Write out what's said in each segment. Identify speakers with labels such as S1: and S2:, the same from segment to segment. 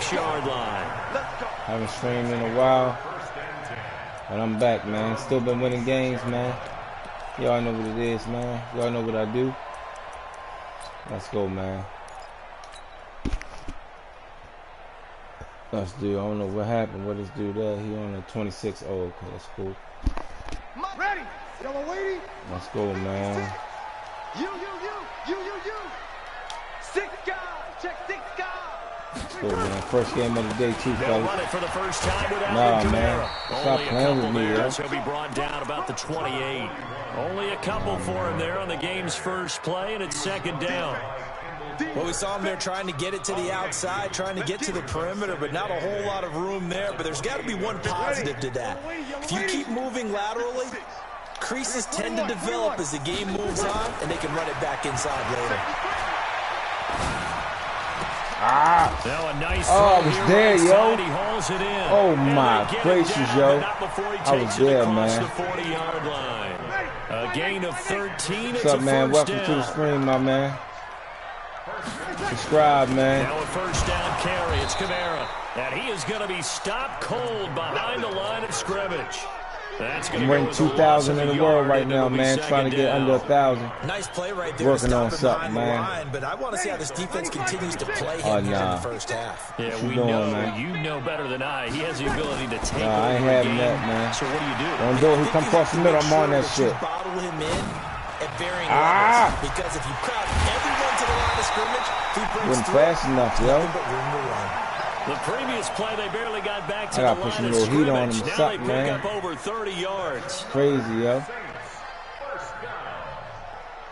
S1: 6-yard line.
S2: Haven't streamed in a while, but I'm back, man. Still been winning games, man. Y'all know what it is, man. Y'all know what I do. Let's go, man. Let's do. I don't know what happened. What this dude there? He on a 26. Oh, okay, that's cool.
S3: Ready. Yellow lady.
S2: Let's go, man.
S3: You. 6 guys. Check 6 guys.
S2: Let's go, man. First game of the day, too,
S1: They'll run
S2: fellas.
S1: it for the first time without
S2: Nah, man. Stop
S1: Only a
S2: playing with
S1: couple
S2: me,
S1: there,
S2: yo.
S1: so he'll be brought down about the 28. Only a couple for him there on the game's first play, and it's 2nd down.
S4: Well, we saw him there trying to get it to the outside, trying to get to the perimeter, but not a whole lot of room there. But there's got to be one positive to that. If you keep moving laterally, creases tend to develop as the game moves on, and they can run it back inside later.
S2: Ah!
S1: Now a nice
S2: Oh, I was there, yo.
S1: He hauls it in.
S2: Oh, my gracious, yo. I was there, man.
S1: The 40-yard line. A gain of 13.
S2: What's up, man? Welcome to the stream, my man. Subscribe, man.
S1: Now a first down carry. It's Kamara. And he is going to be stopped cold behind the line of scrimmage.
S2: I'm ranked 2,000 in the world right now, man. Trying to get under 1,000.
S4: Nice play right there.
S2: Working on something, man.
S4: Line, but I want to see how this defense continues to play him here in the first half.
S1: Yeah,
S2: what you
S1: we
S2: doing,
S1: know.
S2: Man?
S1: You know better than I. He has the ability to take over
S2: I ain't
S1: a
S2: having
S1: game.
S2: that, man.
S1: So what do?
S2: Don't do it. He come across the middle. I'm on that shit.
S4: Bottle him in at varying levels. Because if you crowd everyone to the line of scrimmage, he brings
S2: Wasn't
S4: through.
S2: fast enough, yo.
S4: But room to run.
S1: The previous play, they barely got back to
S2: I
S1: the
S2: gotta put
S1: line
S2: some
S1: of
S2: little heat on
S1: scrimmage.
S2: him or
S1: Now
S2: something,
S1: they pick
S2: man.
S1: up over 30 yards.
S2: Crazy, yo.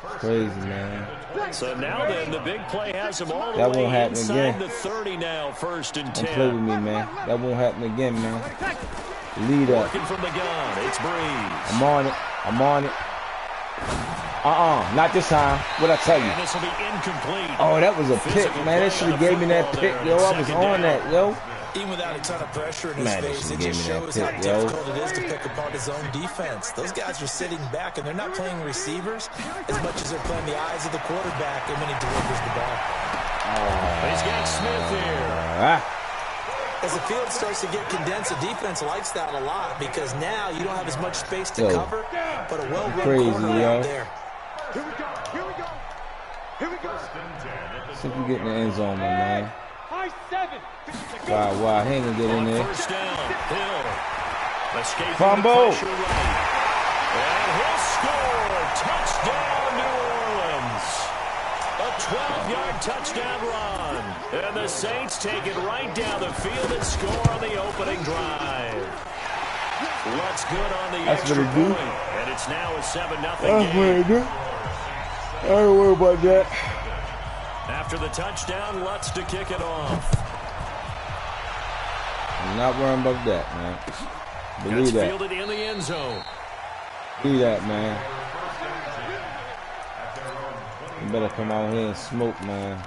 S2: Crazy, man.
S1: So now then, the big play has them all the
S2: That won't
S1: way
S2: happen
S1: inside
S2: again.
S1: the 30 now, 1st and 10.
S2: Don't play with me, man. That won't happen again, man. Lead up.
S1: Working from the gun, it's Breeze.
S2: I'm on it. I'm on it. Not this time. What'd I tell you?
S1: And this will be incomplete.
S2: Oh, that was a pick, man. They should have gave me that pick, yo. I was on that, yo.
S4: Even without a ton of pressure in his
S2: Man, they
S4: face,
S2: should've
S4: it just
S2: gave me that
S4: shows how
S2: pick, yo.
S4: difficult it is to pick apart his own defense. Those guys are sitting back, and they're not playing receivers as much as they're playing the eyes of the quarterback and when he delivers the ball.
S1: He's got Smith here.
S4: As the field starts to get condensed, the defense likes that a lot because now you don't have as much space to cover, but a well-run corner out there.
S3: Here we go.
S2: See if you get in the end zone, my man. Wow, he ain't gonna get in there.
S1: First down, Hill. Escaping
S2: Fumble.
S1: the pressure right. And he'll score. Touchdown, New Orleans. A 12-yard touchdown run. And the Saints take it right down the field and score on the opening drive. Lutz good on the extra point. And it's now a 7-0 game.
S2: I don't worry about that.
S1: After the touchdown, Lutz to kick it off.
S2: I'm not worrying about that, man. Believe
S1: Gets
S2: that.
S1: fielded in the end zone.
S2: Believe that, man. You better come out here and smoke, man.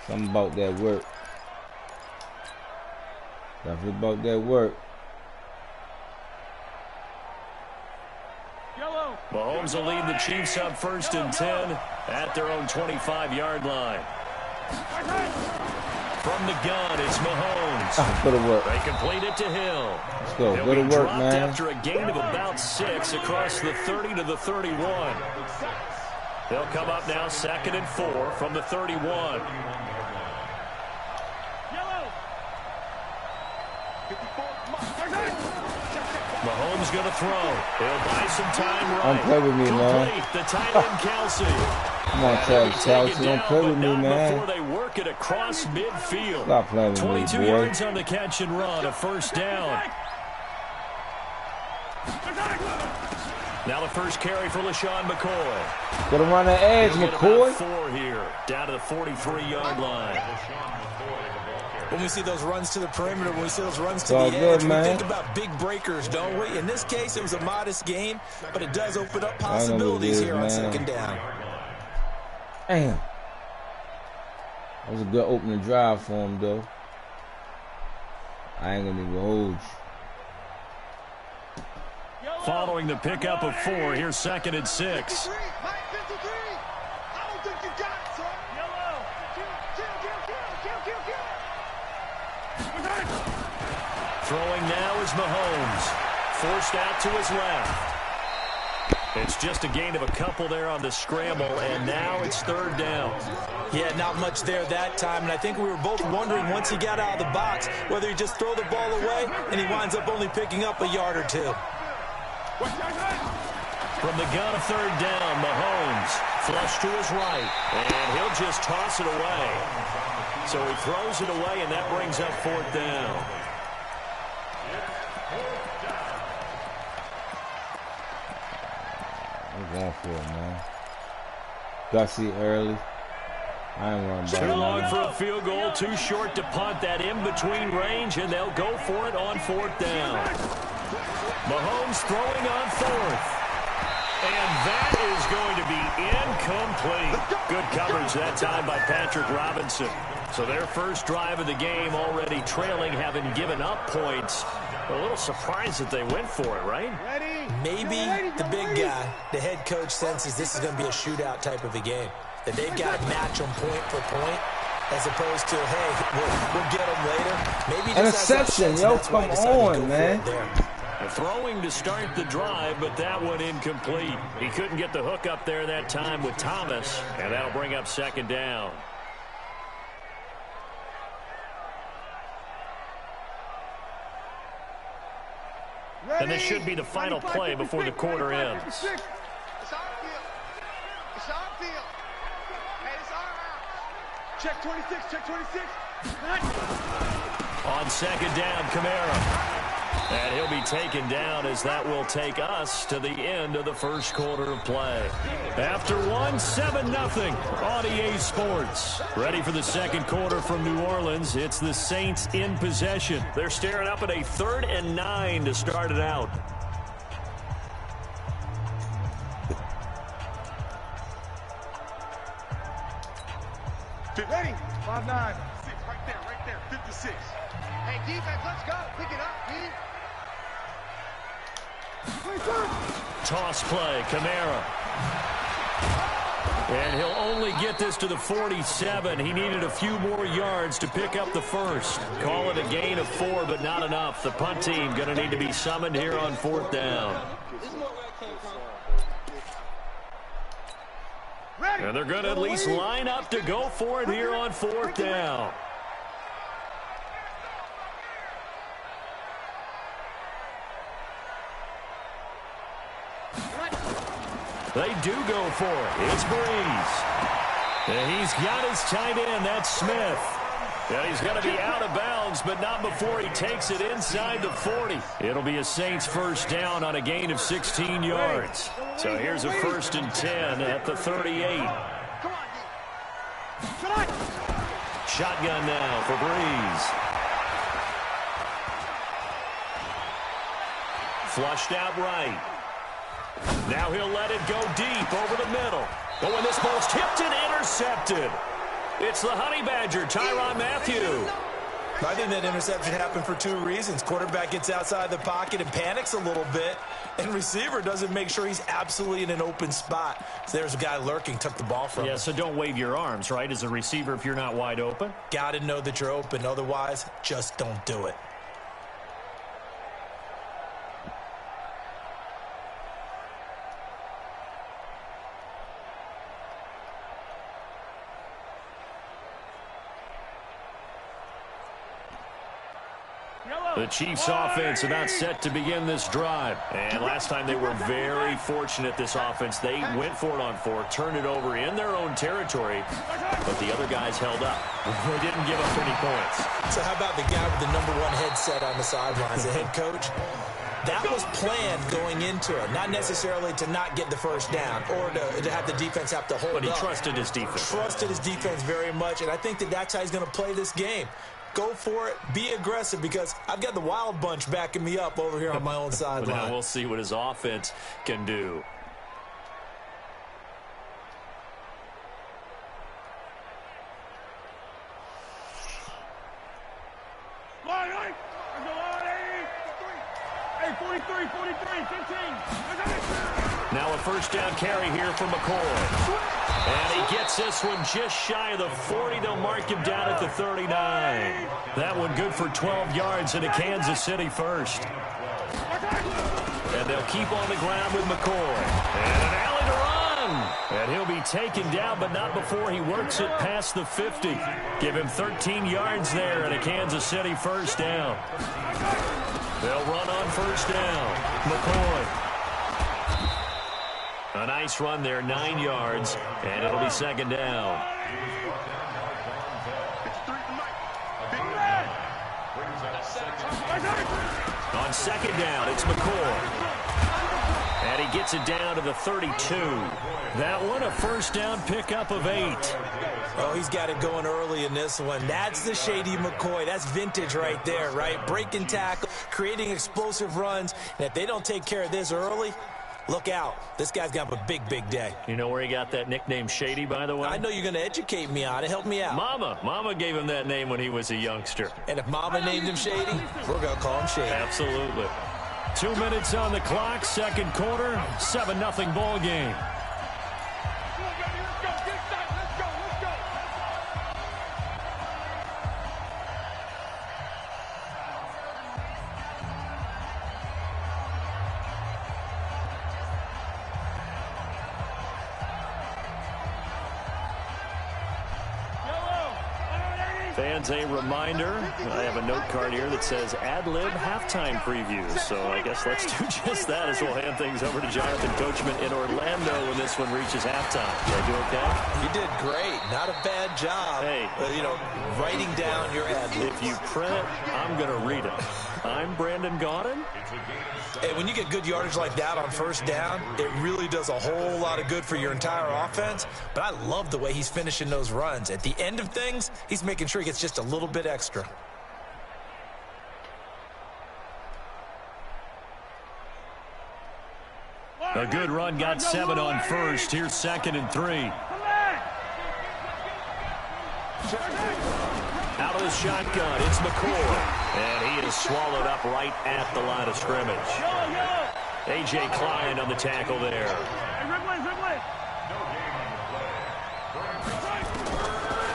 S2: Something about that work. Something about that work.
S1: Mahomes will lead the Chiefs up 1st and 10 at their own 25-yard line. From the gun, it's Mahomes.
S2: Go to work.
S1: They complete it to Hill.
S2: Let's go.
S1: He'll
S2: Go to
S1: be
S2: work,
S1: dropped
S2: man.
S1: after a gain of about 6 across the 30 to the 31. They'll come up now 2nd and 4 from the 31. Mahomes going to throw. He'll buy some time right.
S2: Don't play with me, man.
S1: The tight end, Kelsey.
S2: Come on, Travis Kelce. Don't play with me, man.
S1: Before they work it across midfield.
S2: Stop playing with me,
S1: 22
S2: boy.
S1: yards on the catch and run. A first down. Now the first carry for LaShawn McCoy.
S2: Gonna run the edge,
S1: He'll get
S2: McCoy.
S1: about 4 here. Down to the 43-yard line.
S4: When we see those runs to the perimeter, when we see those runs to
S2: all
S4: the
S2: good,
S4: edge,
S2: man.
S4: we think about big breakers, don't we? In this case, it was a modest gain, but it does open up possibilities here on 2nd down.
S2: Damn. That was a good opening drive for him, though. I ain't gonna even hold you.
S1: Following the pickup of 4, here's 2nd and 6. Throwing now is Mahomes. Forced out to his left. It's just a gain of a couple there on the scramble, and now it's third down.
S4: Yeah, not much there that time, and I think we were both wondering once he got out of the box whether he'd just throw the ball away, and he winds up only picking up a yard or two.
S1: From the gun, third down, Mahomes. Flush to his right, and he'll just toss it away. So he throws it away, and that brings up fourth down.
S2: I'm going for it, man. Got to see early. I ain't worried about it.
S1: Too long for a field goal, too short to punt. That in-between range, and they'll go for it on fourth down. Mahomes throwing on fourth. And that is going to be incomplete. Good coverage that time by Patrick Robinson. So their first drive of the game already trailing, having given up points. A little surprised that they went for it, right?
S4: Maybe the big guy, the head coach, senses this is going to be a shootout type of a game. That they've got to match them point for point, as opposed to, hey, we'll get them later. Maybe
S2: interception, yo, come on, man.
S1: Throwing to start the drive, but that one incomplete. He couldn't get the hook up there that time with Thomas, and that'll bring up second down. And this should be the final play before the quarter ends.
S3: It's our field. It's our field. Hey, it's our house. Check 26, check 26.
S1: On second down, Kamara. And he'll be taken down as that will take us to the end of the first quarter of play. After one, 7-0 on EA Sports. Ready for the second quarter from New Orleans. It's the Saints in possession. They're staring up at a 3rd and 9 to start it out.
S3: Ready? 5-9. 6, right there, 56. Hey, defense, let's go. Pick it up, D.
S1: Toss play, Kamara. And he'll only get this to the 47. He needed a few more yards to pick up the first. Call it a gain of 4, but not enough. The punt team going to need to be summoned here on fourth down. And they're going to at least line up to go for it here on fourth down. They do go for it. It's Breeze. And he's got his tight end. That's Smith. And he's going to be out of bounds, but not before he takes it inside the 40. It'll be a Saints first down on a gain of 16 yards. So here's a 1st and 10 at the 38. Shotgun now for Breeze. Flushed out right. Now he'll let it go deep over the middle. Oh, and this ball's tipped and intercepted. It's the Honey Badger, Tyrann Mathieu.
S4: I think that interception happened for 2 reasons. Quarterback gets outside the pocket and panics a little bit, and receiver doesn't make sure he's absolutely in an open spot. So there's a guy lurking, took the ball from him.
S1: Yeah, so don't wave your arms, right, as a receiver if you're not wide open.
S4: Got to know that you're open. Otherwise, just don't do it.
S1: The Chiefs offense about set to begin this drive. And last time they were very fortunate, this offense. They went for it on 4, turned it over in their own territory, but the other guys held up. They didn't give up any points.
S4: So how about the guy with the #1 headset on the sidelines, the head coach? That was planned going into it, not necessarily to not get the first down or to have the defense have to hold up.
S1: But he trusted his defense.
S4: Trusted his defense very much, and I think that that's how he's going to play this game. Go for it. Be aggressive, because I've got the Wild Bunch backing me up over here on my own sideline.
S1: Now we'll see what his offense can do.
S3: Hey,
S1: Now a first down carry here for McCoy. And he gets this one just shy of the 40. They'll mark him down at the 39. That one good for 12 yards and a Kansas City first. And they'll keep on the ground with McCoy. And an alley to run. And he'll be taken down, but not before he works it past the 50. Give him 13 yards there and a Kansas City first down. They'll run on first down. McCoy. A nice run there, 9 yards, and it'll be second down. On second down, it's McCoy. And he gets it down to the 32. That one, a first down pickup of 8.
S4: Oh, he's got it going early in this one. That's the shady McCoy. That's vintage right there, right? Breaking tackle, creating explosive runs. And if they don't take care of this early, look out. This guy's got a big, big day.
S1: You know where he got that nickname Shady, by the way?
S4: I know you're going to educate me on it. Help me out.
S1: Mama gave him that name when he was a youngster.
S4: And if Mama named him Shady, we're going to call him Shady.
S1: Absolutely. 2 minutes on the clock, second quarter, 7-0 ball game. Fans, a reminder, I have a note card here that says ad-lib halftime previews. So I guess let's do just that as we'll hand things over to Jonathan Coachman in Orlando when this one reaches halftime. Did I do okay?
S4: You did great. Not a bad job.
S1: Hey.
S4: Writing down your ad-libs.
S1: If you print it, I'm going to read it. I'm Brandon Gaudin.
S4: Hey, when you get good yardage like that on first down, it really does a whole lot of good for your entire offense. But I love the way he's finishing those runs. At the end of things, he's making sure he gets just a little bit extra.
S1: A good run, got 7 on first. Here's 2nd and 3. Out of the shotgun, it's McCoy. And he is swallowed up right at the line of scrimmage. A.J. Klein on the tackle there.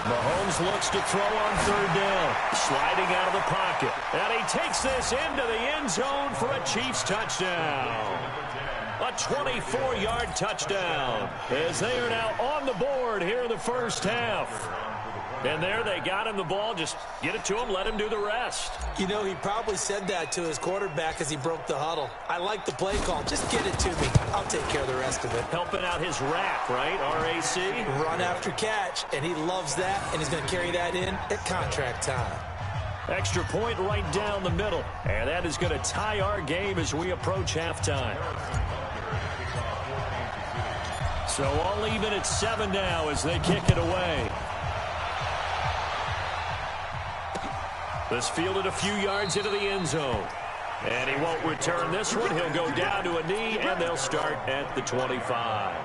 S1: Mahomes looks to throw on third down. Sliding out of the pocket. And he takes this into the end zone for a Chiefs touchdown. A 24-yard touchdown as they are now on the board here in the first half. And there they got him the ball. Just get it to him, let him do the rest.
S4: You know, he probably said that to his quarterback as he broke the huddle. I like the play call. Just get it to me. I'll take care of the rest of it.
S1: Helping out his RAC, right? R-A-C?
S4: Run after catch, and he loves that, and he's going to carry that in at contract time.
S1: Extra point right down the middle. And that is going to tie our game as we approach halftime. So all even at 7 now as they kick it away. This fielded a few yards into the end zone. And he won't return this one. He'll go down to a knee, and they'll start at the 25.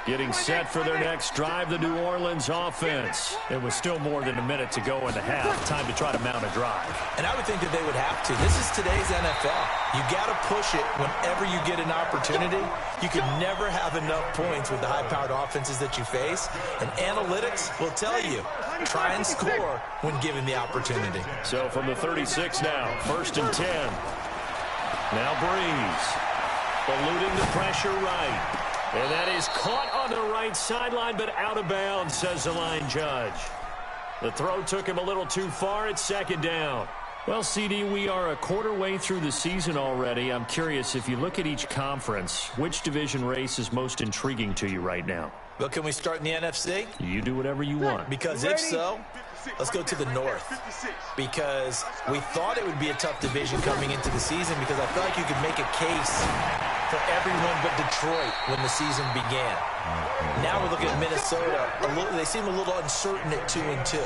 S1: Getting set for their next drive, the New Orleans offense. It was still more than a minute to go in the half. Time to try to mount a drive.
S4: And I would think that they would have to. This is today's NFL. You got to push it whenever you get an opportunity. You can never have enough points with the high-powered offenses that you face. And analytics will tell you, try and score when given the opportunity.
S1: So from the 36 now, 1st and 10. Now Breeze, eluding the pressure right. And that is caught on the right sideline, but out of bounds, says the line judge. The throw took him a little too far. It's 2nd down. Well, CD, we are a quarter way through the season already. I'm curious, if you look at each conference, which division race is most intriguing to you right now?
S4: Well, can we start in the NFC?
S1: You do whatever you want.
S4: Because if so, let's go to the North. Because we thought it would be a tough division coming into the season because I felt like you could make a case for everyone but Detroit when the season began. Now we're looking at Minnesota. They seem a little uncertain at 2-2.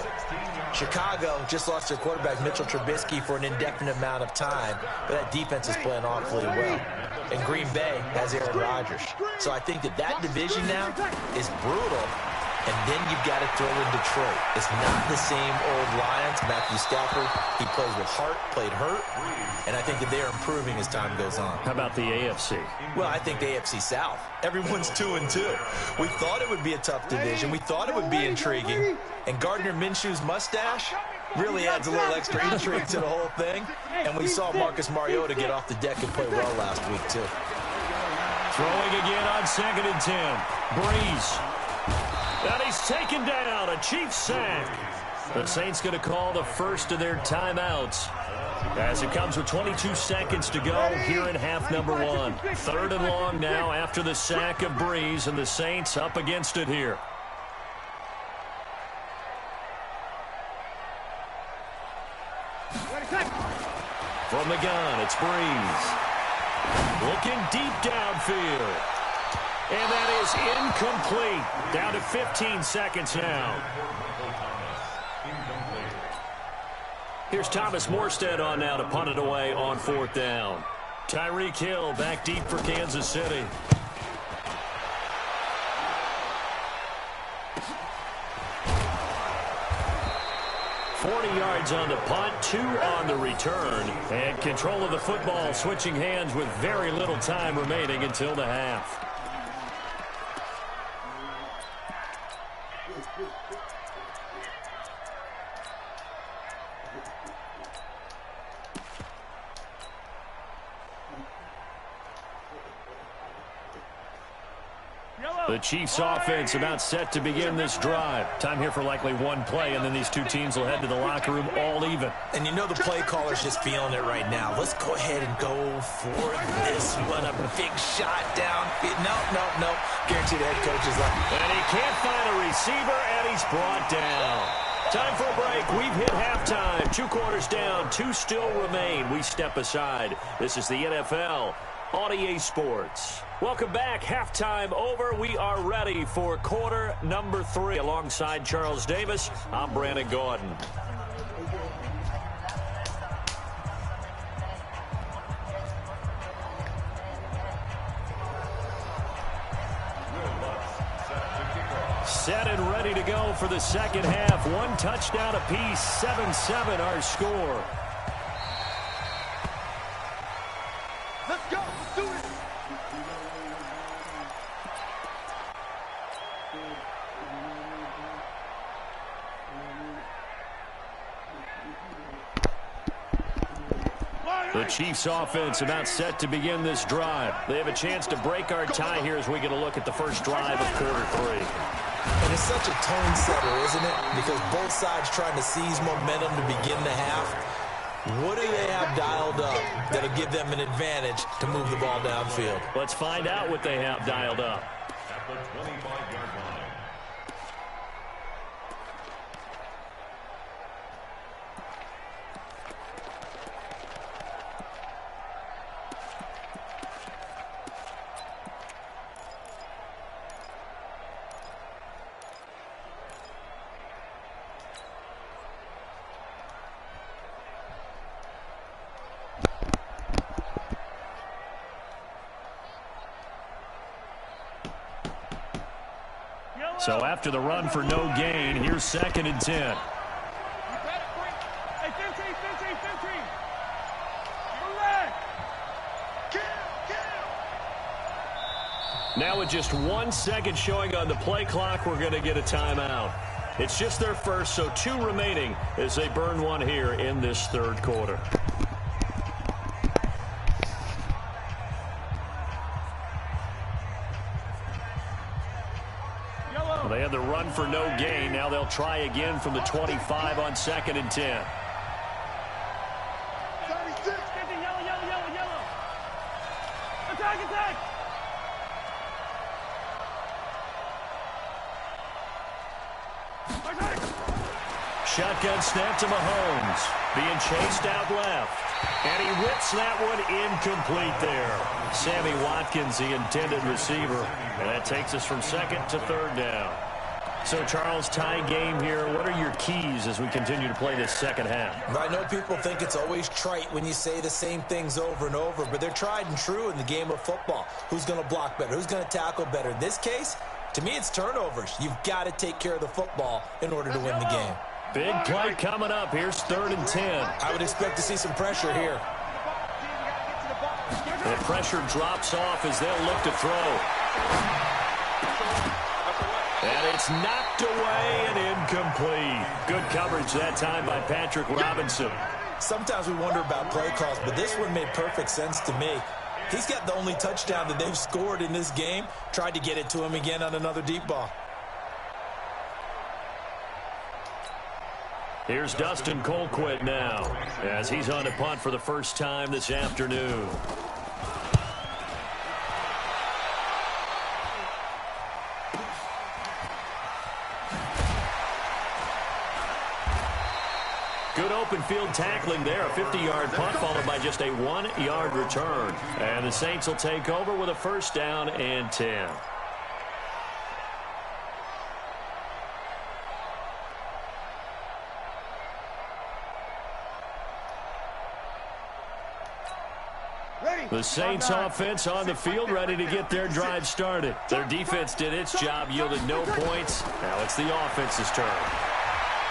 S4: Chicago just lost their quarterback, Mitchell Trubisky, for an indefinite amount of time, but that defense is playing awfully well. And Green Bay has Aaron Rodgers. So I think that division now is brutal. And then you've got to throw in Detroit. It's not the same old Lions. Matthew Stafford, he plays with heart, played hurt. And I think that they're improving as time goes on.
S1: How about the AFC?
S4: Well, I think the AFC South. Everyone's 2-2. We thought it would be a tough division. We thought it would be intriguing. And Gardner Minshew's mustache really adds a little extra intrigue to the whole thing. And we saw Marcus Mariota get off the deck and play well last week, too.
S1: Throwing again on 2nd and 10. Breeze. And he's taken down, a Chiefs sack. The Saints going to call the first of their timeouts as it comes with 22 seconds to go here in half number 1. 3rd and long now after the sack of Breeze, and the Saints up against it here. From the gun, it's Breeze. Looking deep downfield. And that is incomplete. Down to 15 seconds now. Here's Thomas Morstead on now to punt it away on 4th down. Tyreek Hill back deep for Kansas City. Yards on the punt, 2 on the return, and control of the football switching hands with very little time remaining until the half. The Chiefs offense about set to begin this drive. Time here for likely one play, and then these two teams will head to the locker room all even.
S4: And you know the play caller's just feeling it right now. Let's go ahead and go for this one. A big shot down. No. Guarantee the head coach is like.
S1: And he can't find a receiver, and he's brought down. Time for a break. We've hit halftime. 2 quarters down. 2 still remain. We step aside. This is the NFL on EA Sports. Welcome back. Halftime over. We are ready for quarter number 3. Alongside Charles Davis, I'm Brandon Gordon. Set and ready to go for the second half. 1 touchdown apiece. 7-7 our score.
S3: Let's go. Let's do it.
S1: The Chiefs offense about set to begin this drive. They have a chance to break our tie here as we get a look at the first drive of quarter 3.
S4: And it's such a tone setter, isn't it? Because both sides trying to seize momentum to begin the half. What do they have dialed up that'll give them an advantage to move the ball downfield?
S1: Let's find out what they have dialed up.
S5: At the 25-yard line.
S1: So after the run for no gain, here's 2nd and 10. Now with just 1 second showing on the play clock, we're going to get a timeout. It's just their first, so 2 remaining as they burn 1 here in this third quarter. Well, they had the run for no gain. Now they'll try again from the 25 on 2nd and 10.
S3: Attack!
S1: Shotgun snap to Mahomes. Being chased out left. And he whips that one incomplete there. Sammy Watkins, the intended receiver. And that takes us from 2nd to 3rd down. So, Charles, tie game here. What are your keys as we continue to play this second half?
S4: I know people think it's always trite when you say the same things over and over, but they're tried and true in the game of football. Who's going to block better? Who's going to tackle better? In this case, To me, it's turnovers. You've got to take care of the football in order to win the game.
S1: Big play coming up. Here's 3rd and 10.
S4: I would expect to see some pressure here.
S1: The pressure drops off as they'll look to throw. And it's knocked away and incomplete. Good coverage that time by Patrick Robinson.
S4: Sometimes we wonder about play calls, but this one made perfect sense to me. He's got the only touchdown that they've scored in this game. Tried to get it to him again on another deep ball.
S1: Here's Dustin Colquitt now as he's on to punt for the first time this afternoon. Good open field tackling there. A 50-yard punt followed by just a 1-yard return. And the Saints will take over with a 1st down and 10. The Saints offense on the field, ready to get their drive started. Their defense did its job, yielded no points. Now it's the offense's turn.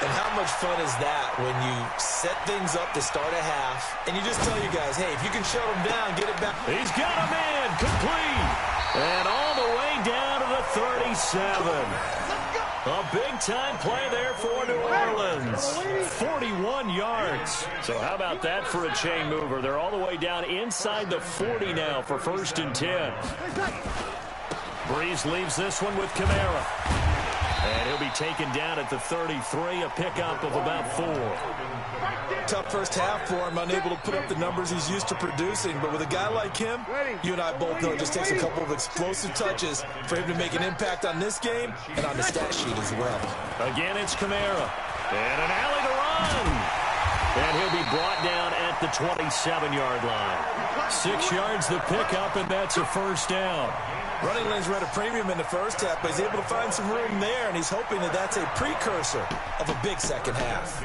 S4: And how much fun is that when you set things up to start a half, and you just tell you guys, hey, if you can shut them down, get it back.
S1: He's got him in, complete. And all the way down to the 37. A big-time play there for New Orleans. 41 yards. So how about that for a chain mover? They're all the way down inside the 40 now for 1st and 10. Breeze leaves this one with Kamara. And he'll be taken down at the 33, a pickup of about 4.
S4: Tough first half for him, unable to put up the numbers he's used to producing. But with a guy like him, you and I both know it just takes a couple of explosive touches for him to make an impact on this game and on the stat sheet as well.
S1: Again, it's Kamara. And an alley to run. And he'll be brought down at the 27-yard line. 6 yards the pickup, and that's a 1st down.
S4: Running lanes were at a premium in the first half, but he's able to find some room there, and he's hoping that that's a precursor of a big second half.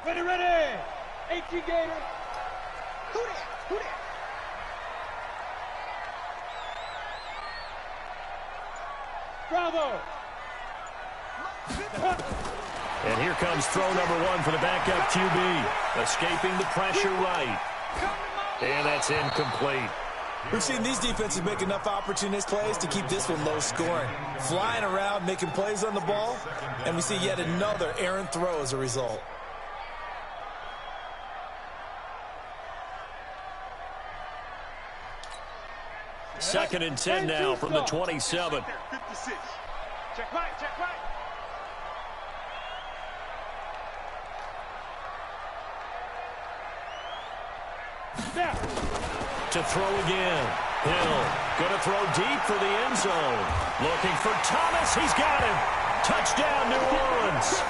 S3: Ready. 18 Gator. Who that? Bravo.
S1: And here comes throw number 1 for the backup QB. Escaping the pressure right. And that's incomplete.
S4: We've seen these defenses make enough opportunistic plays to keep this one low scoring. Flying around, making plays on the ball, and we see yet another errant throw as a result.
S1: Second and 10 now from the 27.
S3: 56. Check right.
S1: To throw again. Hill going to throw deep for the end zone. Looking for Thomas. He's got him. Touchdown, New Orleans.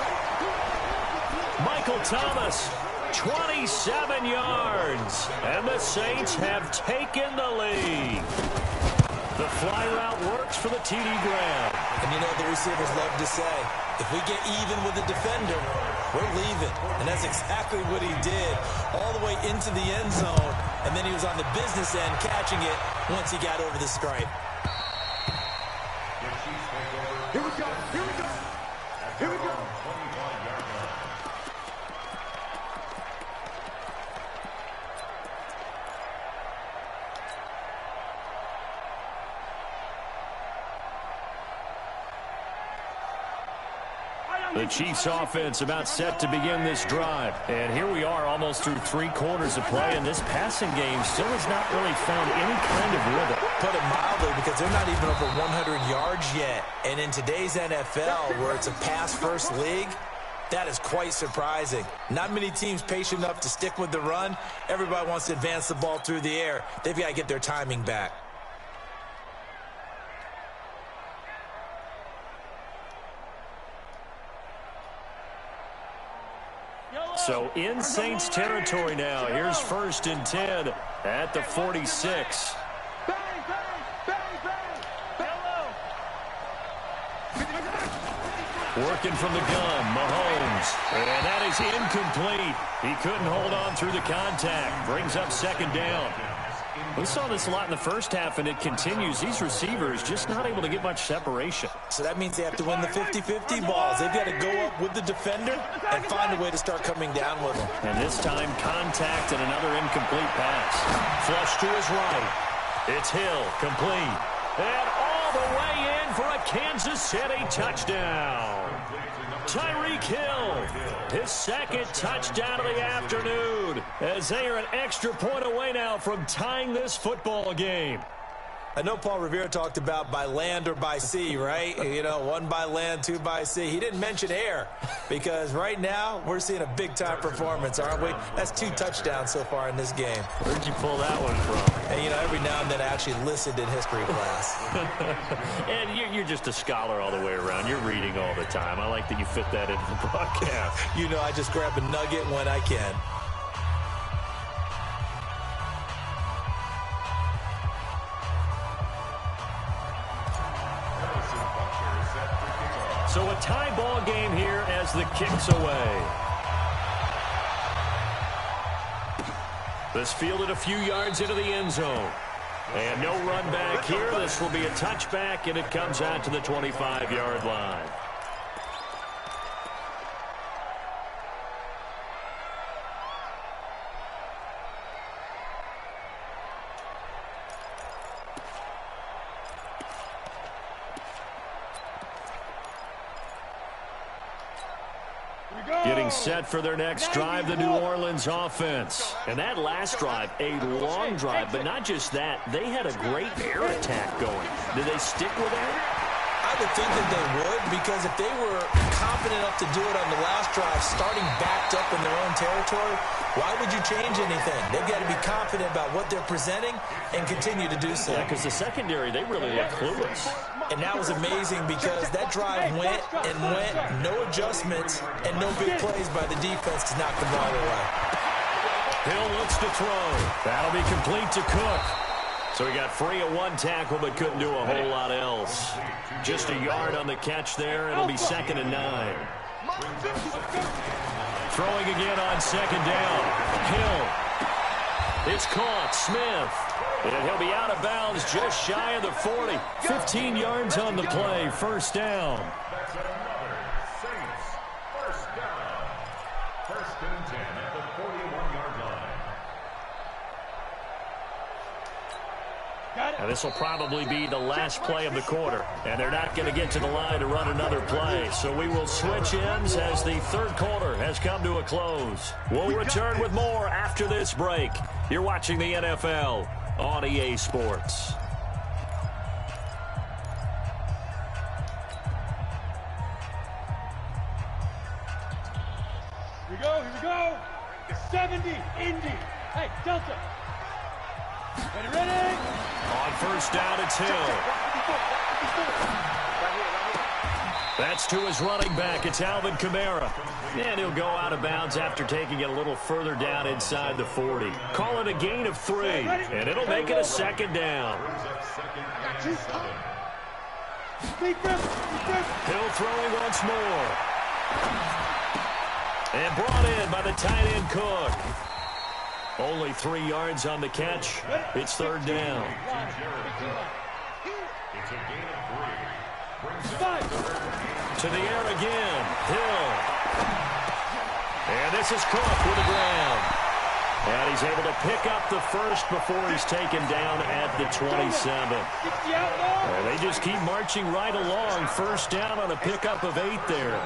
S1: Michael Thomas, 27 yards. And the Saints have taken the lead. The fly route works for the TD Graham.
S4: And you know the receivers love to say, if we get even with the defender, we're leaving. And that's exactly what he did, all the way into the end zone. And then he was on the business end catching it once he got over the stripe.
S3: Here we go.
S1: The Chiefs offense about set to begin this drive. And here we are almost through 3 quarters of play, and this passing game still has not really found any kind of rhythm.
S4: Put it mildly, because they're not even over 100 yards yet. And in today's NFL, where it's a pass-first league, that is quite surprising. Not many teams patient enough to stick with the run. Everybody wants to advance the ball through the air. They've got to get their timing back.
S1: So in Saints territory now. Here's 1st and 10 at the 46. Working from the gun, Mahomes. Jones. And that is incomplete. He couldn't hold on through the contact. Brings up second down. We saw this a lot in the first half, and it continues. These receivers just not able to get much separation.
S4: So that means they have to win the 50-50 balls. They've got to go up with the defender and find a way to start coming down with them.
S1: And this time, contact and another incomplete pass. Flush to his right. It's Hill, complete. And all the way in for a Kansas City touchdown. Tyreek Hill, his second touchdown of the afternoon, as they are an extra point away now from tying this football game.
S4: I know Paul Revere talked about by land or by sea, right? You know, one by land, two by sea. He didn't mention air because right now we're seeing a big-time performance, aren't we? That's 2 touchdowns so far in this game.
S1: Where'd you pull that one from?
S4: And, you know, every now and then I actually listened in history class.
S1: And you're just a scholar all the way around. You're reading all the time. I like that you fit that into the broadcast.
S4: You know, I just grab a nugget when I can.
S1: So a tie ball game here as the kick's away. This fielded a few yards into the end zone. And no run back here. This will be a touchback, and it comes out to the 25-yard line. Getting set for their next drive, the New Orleans offense. And that last drive, a long drive, but not just that. They had a great air attack going. Did they stick with that?
S4: I would think that they would, because if they were confident enough to do it on the last drive, starting backed up in their own territory, why would you change anything? They've got to be confident about what they're presenting and continue to do so.
S1: Yeah, because the secondary, they really look clueless.
S4: And that was amazing because that drive went and went, no adjustments, and no big plays by the defense to knock the ball away.
S1: Hill looks to throw. That'll be complete to Cook. So he got free of one tackle but couldn't do a whole lot else. Just a yard on the catch there. It'll be 2nd and 9. Throwing again on 2nd down. Hill. It's caught. Smith. And he'll be out of bounds just shy of the 40. 15 yards on the play. 1st down.
S5: That's another Saints first down. 1st and 10 at the 41-yard line.
S1: And this will probably be the last play of the quarter. And they're not going to get to the line to run another play. So we will switch ends as the 3rd quarter has come to a close. We'll return with more after this break. You're watching the NFL on EA Sports.
S3: Here we go. 70, Indy. Hey, Delta. Ready?
S1: On 1st down, it's Hill. That's to his running back. It's Alvin Kamara. And he'll go out of bounds after taking it a little further down inside the 40. Call it a gain of 3, and it'll make it a 2nd down. Hill throwing once more. And brought in by the tight end Cook. Only 3 yards on the catch. It's 3rd down.
S5: It's a gain of 3.
S1: To the air again. Hill. And this is Cook with the ground. And he's able to pick up the first before he's taken down at the 27. And they just keep marching right along. 1st down on a pickup of 8 there.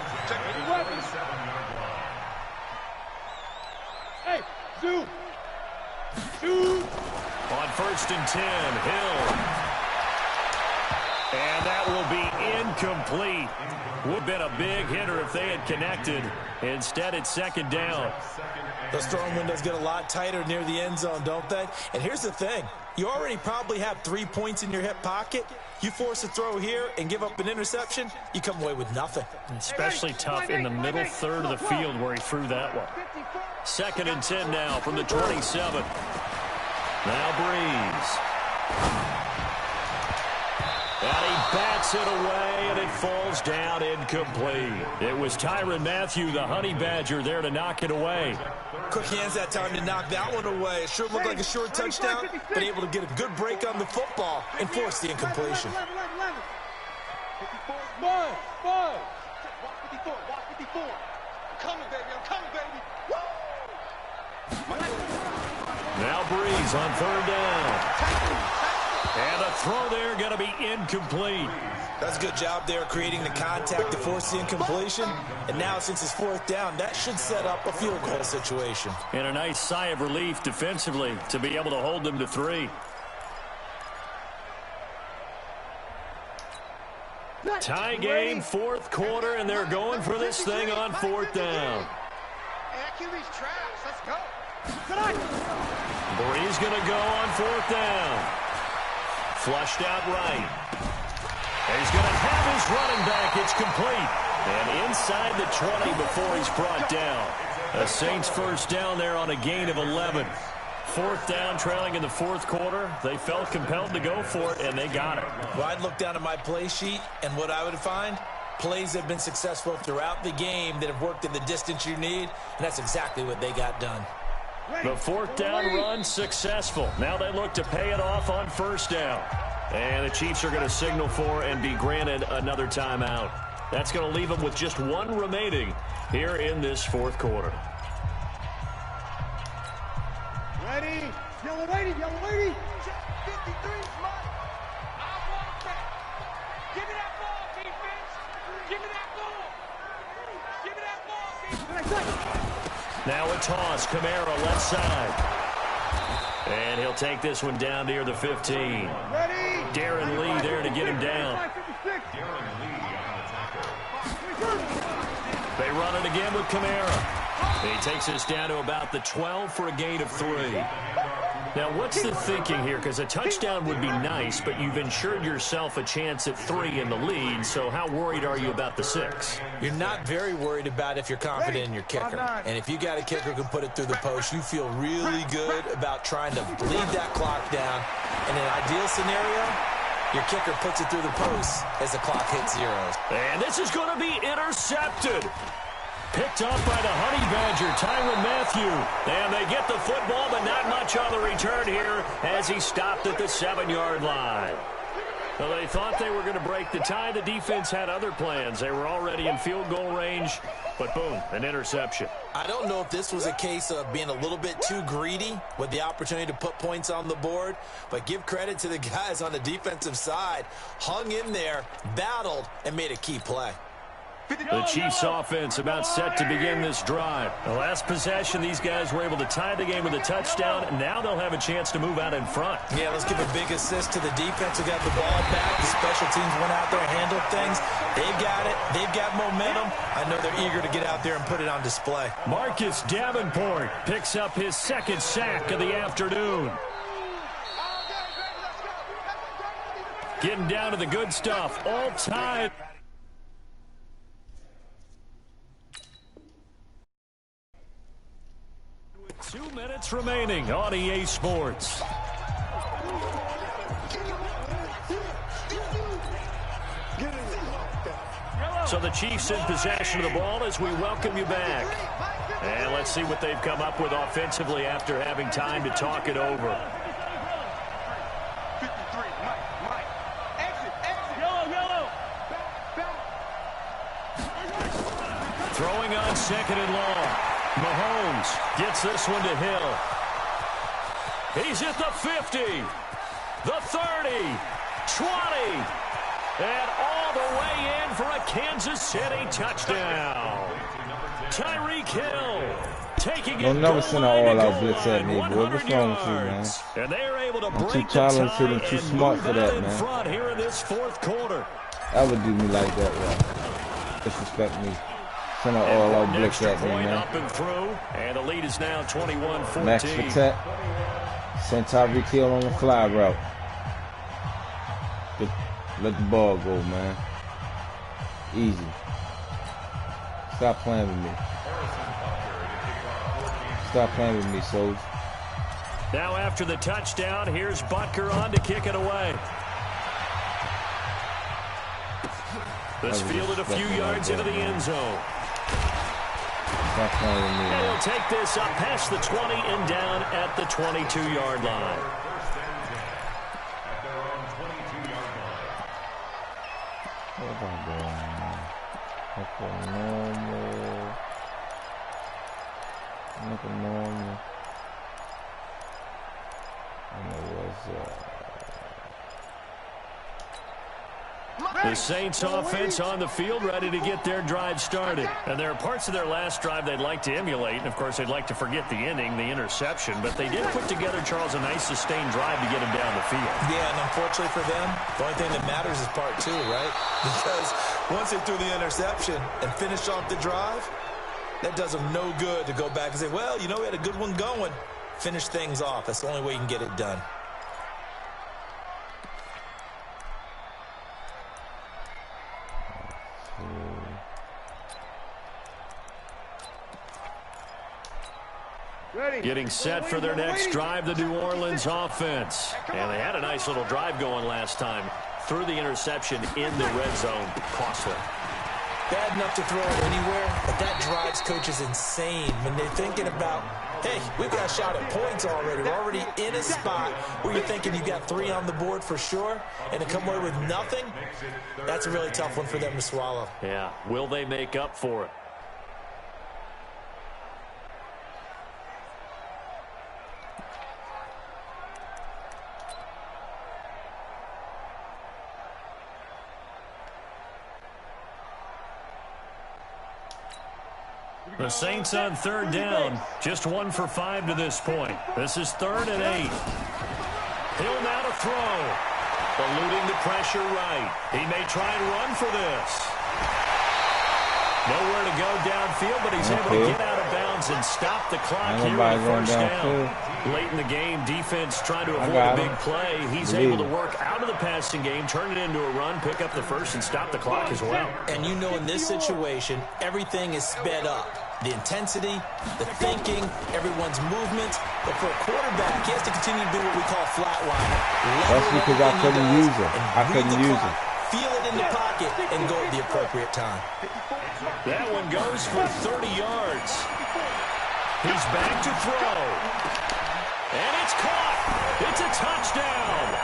S3: Hey, zoom. Shoot.
S1: On 1st and 10, Hill. And that will be incomplete. Would have been a big hitter if they had connected. Instead, it's 2nd down.
S4: Those throwing windows get a lot tighter near the end zone, don't they? And here's the thing. You already probably have 3 points in your hip pocket. You force a throw here and give up an interception, you come away with nothing.
S1: Especially tough in the middle third of the field where he threw that one. 2nd and 10 now from the 27. Now Breeze. And he bats it away, and it falls down incomplete. It was Tyrann Mathieu, the Honey Badger, there to knock it away.
S4: Quick hands that time to knock that one away. It sure looked like a short touchdown, but able to get a good break on the football and force the incompletion.
S3: 54. I'm coming, baby. I'm coming, baby.
S1: Now Breeze on third down. And the throw there going to be incomplete.
S4: That's a good job there creating the contact to force the incompletion. And now since it's fourth down, that should set up a field goal situation.
S1: And a nice sigh of relief defensively to be able to hold them to 3. Tie game, fourth quarter, and they're going for this thing on fourth down.
S3: QB's trash. Let's go.
S1: Breeze going to go on fourth down. Flushed out right. And he's going to have his running back. It's complete. And inside the 20 before he's brought down. A Saints first down there on a gain of 11. Fourth down, trailing in the fourth quarter. They felt compelled to go for it, and they got it.
S4: Well, I'd look down at my play sheet, and what I would find, plays have been successful throughout the game that have worked in the distance you need, and that's exactly what they got done.
S1: The fourth down run successful. Now they look to pay it off on first down. And the Chiefs are going to signal for and be granted another timeout. That's going to leave them with just one remaining here in this fourth quarter.
S3: Ready? Yellow lady, yellow lady. 53 smart. I want it back. Give me that ball, defense. Give me that ball. Give me that ball, defense.
S1: Now a toss, Kamara left side. And he'll take this one down near the 15.
S3: Ready?
S1: Darren Lee there to get him down. They run it again with Kamara. He takes us down to about the 12 for a gain of 3. Now, what's the thinking here? Because a touchdown would be nice, but you've ensured yourself a chance at 3 in the lead, so how worried are you about the 6?
S4: You're not very worried about if you're confident in your kicker. And if you got a kicker who can put it through the post, you feel really good about trying to bleed that clock down. In an ideal scenario, your kicker puts it through the post as the clock hits 0.
S1: And this is going to be intercepted. Picked up by the Honey Badger, Tyrann Mathieu. And they get the football, but not much on the return here as he stopped at the 7-yard line. Well, they thought they were going to break the tie. The defense had other plans. They were already in field goal range, but boom, an interception.
S4: I don't know if this was a case of being a little bit too greedy with the opportunity to put points on the board, but give credit to the guys on the defensive side. Hung in there, battled, and made a key play.
S1: The Chiefs offense about set to begin this drive. The last possession, these guys were able to tie the game with a touchdown, and now they'll have a chance to move out in front.
S4: Yeah, let's give a big assist to the defense who got the ball back. The special teams went out there and handled things. They've got it. They've got momentum. I know they're eager to get out there and put it on display.
S1: Marcus Davenport picks up his second sack of the afternoon. Getting down to the good stuff. All tied. 2 minutes remaining on EA Sports. So the Chiefs in possession of the ball as we welcome you back. And let's see what they've come up with offensively after having time to talk it over.
S3: 53, Mike. Exit. Yellow.
S1: Throwing on second and long. Mahomes gets this one to Hill. He's at the 50, the 30, 20, and all the way in for a Kansas City touchdown. Tyreek Hill taking it.
S2: Don't never send an all-out blitz at me, boy. What's wrong with you, man?
S1: And they're able to
S2: I'm
S1: break
S2: too
S1: the tie
S2: talented and too smart for that,
S1: in
S2: man.
S1: front here in this fourth quarter.
S2: That would do me like that, bro. Disrespect me. Send an all-out blitz at me, man.
S1: Up and through, and the lead is now 21-14.
S2: Max protect. Send Tyreek Hill on the fly route. Let the ball go, man. Easy. Stop playing with me. Stop playing with me, Soldier.
S1: Now after the touchdown, here's Butker on to kick it away. This fielded a few yards into the end zone. And he'll take this up past the 20 and down at the 22-yard line.
S2: What am I doing? Make it normal. Make it normal. And it was,
S1: The Saints offense on the field, ready to get their drive started. And there are parts of their last drive they'd like to emulate. And, of course, they'd like to forget the ending, the interception. But they did put together, Charles, a nice sustained drive to get them down the field.
S4: Yeah, and unfortunately for them, the only thing that matters is part two, right? Because once they threw the interception and finished off the drive, that does them no good to go back and say, well, you know, we had a good one going. Finish things off. That's the only way you can get it done.
S1: Getting set for their next drive, the New Orleans offense. And they had a nice little drive going last time. Threw the interception in the red zone. Costly.
S4: Bad enough to throw it anywhere, but that drives coaches insane when they're thinking about, hey, we've got a shot at points already. We're already in a spot where you're thinking you got 3 on the board for sure, and to come away with nothing, that's a really tough one for them to swallow.
S1: Yeah, will they make up for it? The Saints on third down, just 1 for 5 to this point. This is 3rd and 8. Hill now to throw. Eluding the pressure right. He may try and run for this. Nowhere to go downfield, but he's able to get out of bounds and stop the clock here on the first down. Late in the game, defense trying to avoid a big play. He's able to work out of the passing game, turn it into a run, pick up the first, and stop the clock as well.
S4: And you know in this situation, everything is sped up. The intensity, the thinking, everyone's movement. But for a quarterback, he has to continue to do what we call flatlining.
S2: That's because I couldn't use it. I couldn't use it.
S4: Feel it in the pocket and go at the appropriate time.
S1: That one goes for 30 yards. He's back to throw. And it's caught. It's a touchdown.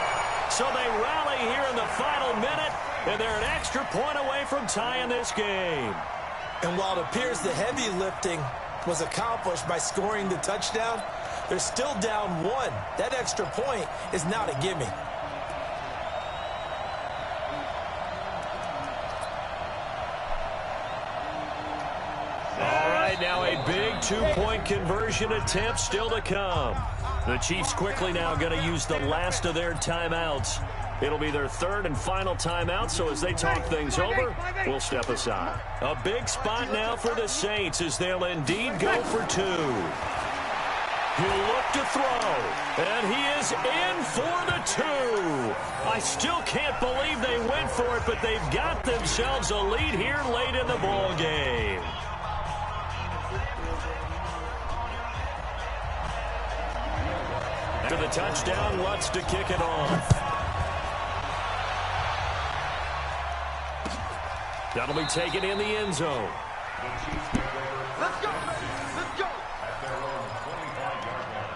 S1: So they rally here in the final minute, and they're an extra point away from tying this game.
S4: And while it appears the heavy lifting was accomplished by scoring the touchdown, they're still down 1. That extra point is not a gimme.
S1: All right, now a big 2-point conversion attempt still to come. The Chiefs quickly now going to use the last of their timeouts. It'll be their 3rd and final timeout, so as they talk things over, we'll step aside. A big spot now for the Saints as they'll indeed go for 2. He'll look to throw, and he is in for the 2. I still can't believe they went for it, but they've got themselves a lead here late in the ball game. To the touchdown, wants to kick it off. That'll be taken in the end zone.
S3: Let's go! Let's go!
S5: At their own 25-yard line.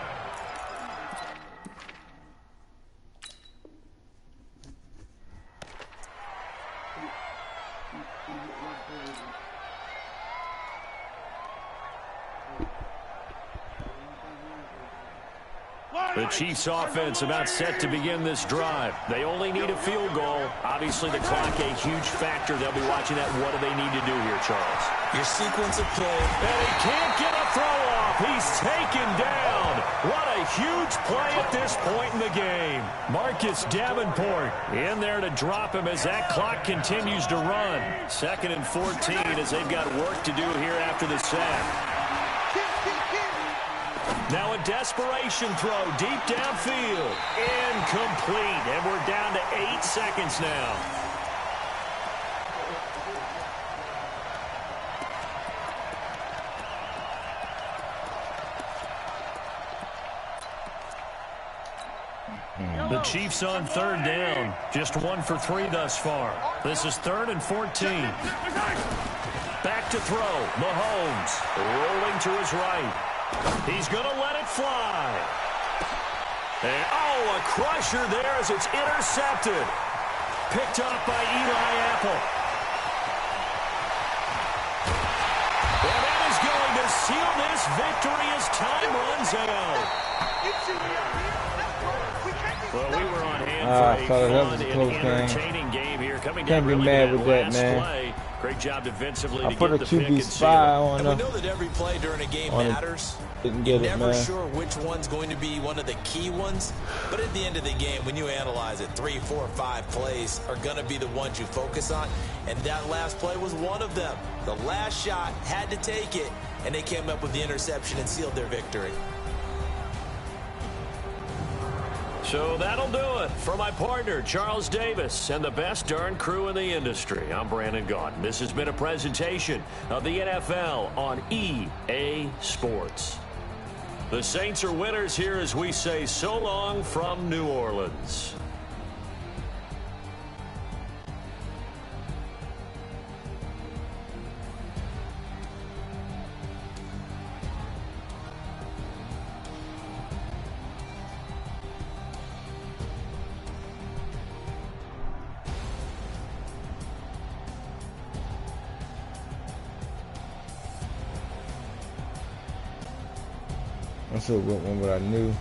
S1: The Chiefs offense about set to begin this drive. They only need a field goal. Obviously, the clock a huge factor. They'll be watching that. What do they need to do here, Charles?
S4: Your sequence of play.
S1: And he can't get a throw off. He's taken down. What a huge play at this point in the game. Marcus Davenport in there to drop him as that clock continues to run. 2nd and 14 as they've got work to do here after the sack. Now a desperation throw deep downfield. Incomplete. And we're down to 8 seconds now. The Chiefs on 3rd down. Just 1 for 3 thus far. This is 3rd and 14. Back to throw. Mahomes rolling to his right. He's going to let it fly. And, oh, a crusher there as it's intercepted. Picked up by Eli Apple. And that is going to seal this victory as time runs out. Well, we were on hand for a fun and entertaining game here. Coming down really to that last play. Great job defensively to get the pick and seal.
S4: And we know that every play during a game matters.
S2: You're
S4: never sure which one's going to be one of the key ones. But at the end of the game, when you analyze it, 3, 4, 5 plays are going to be the ones you focus on. And that last play was one of them. The last shot had to take it, and they came up with the interception and sealed their victory.
S1: So that'll do it for my partner, Charles Davis, and the best darn crew in the industry. I'm Brandon Gaudin. This has been a presentation of the NFL on EA Sports. The Saints are winners here as we say so long from New Orleans.
S2: I still went one what I knew.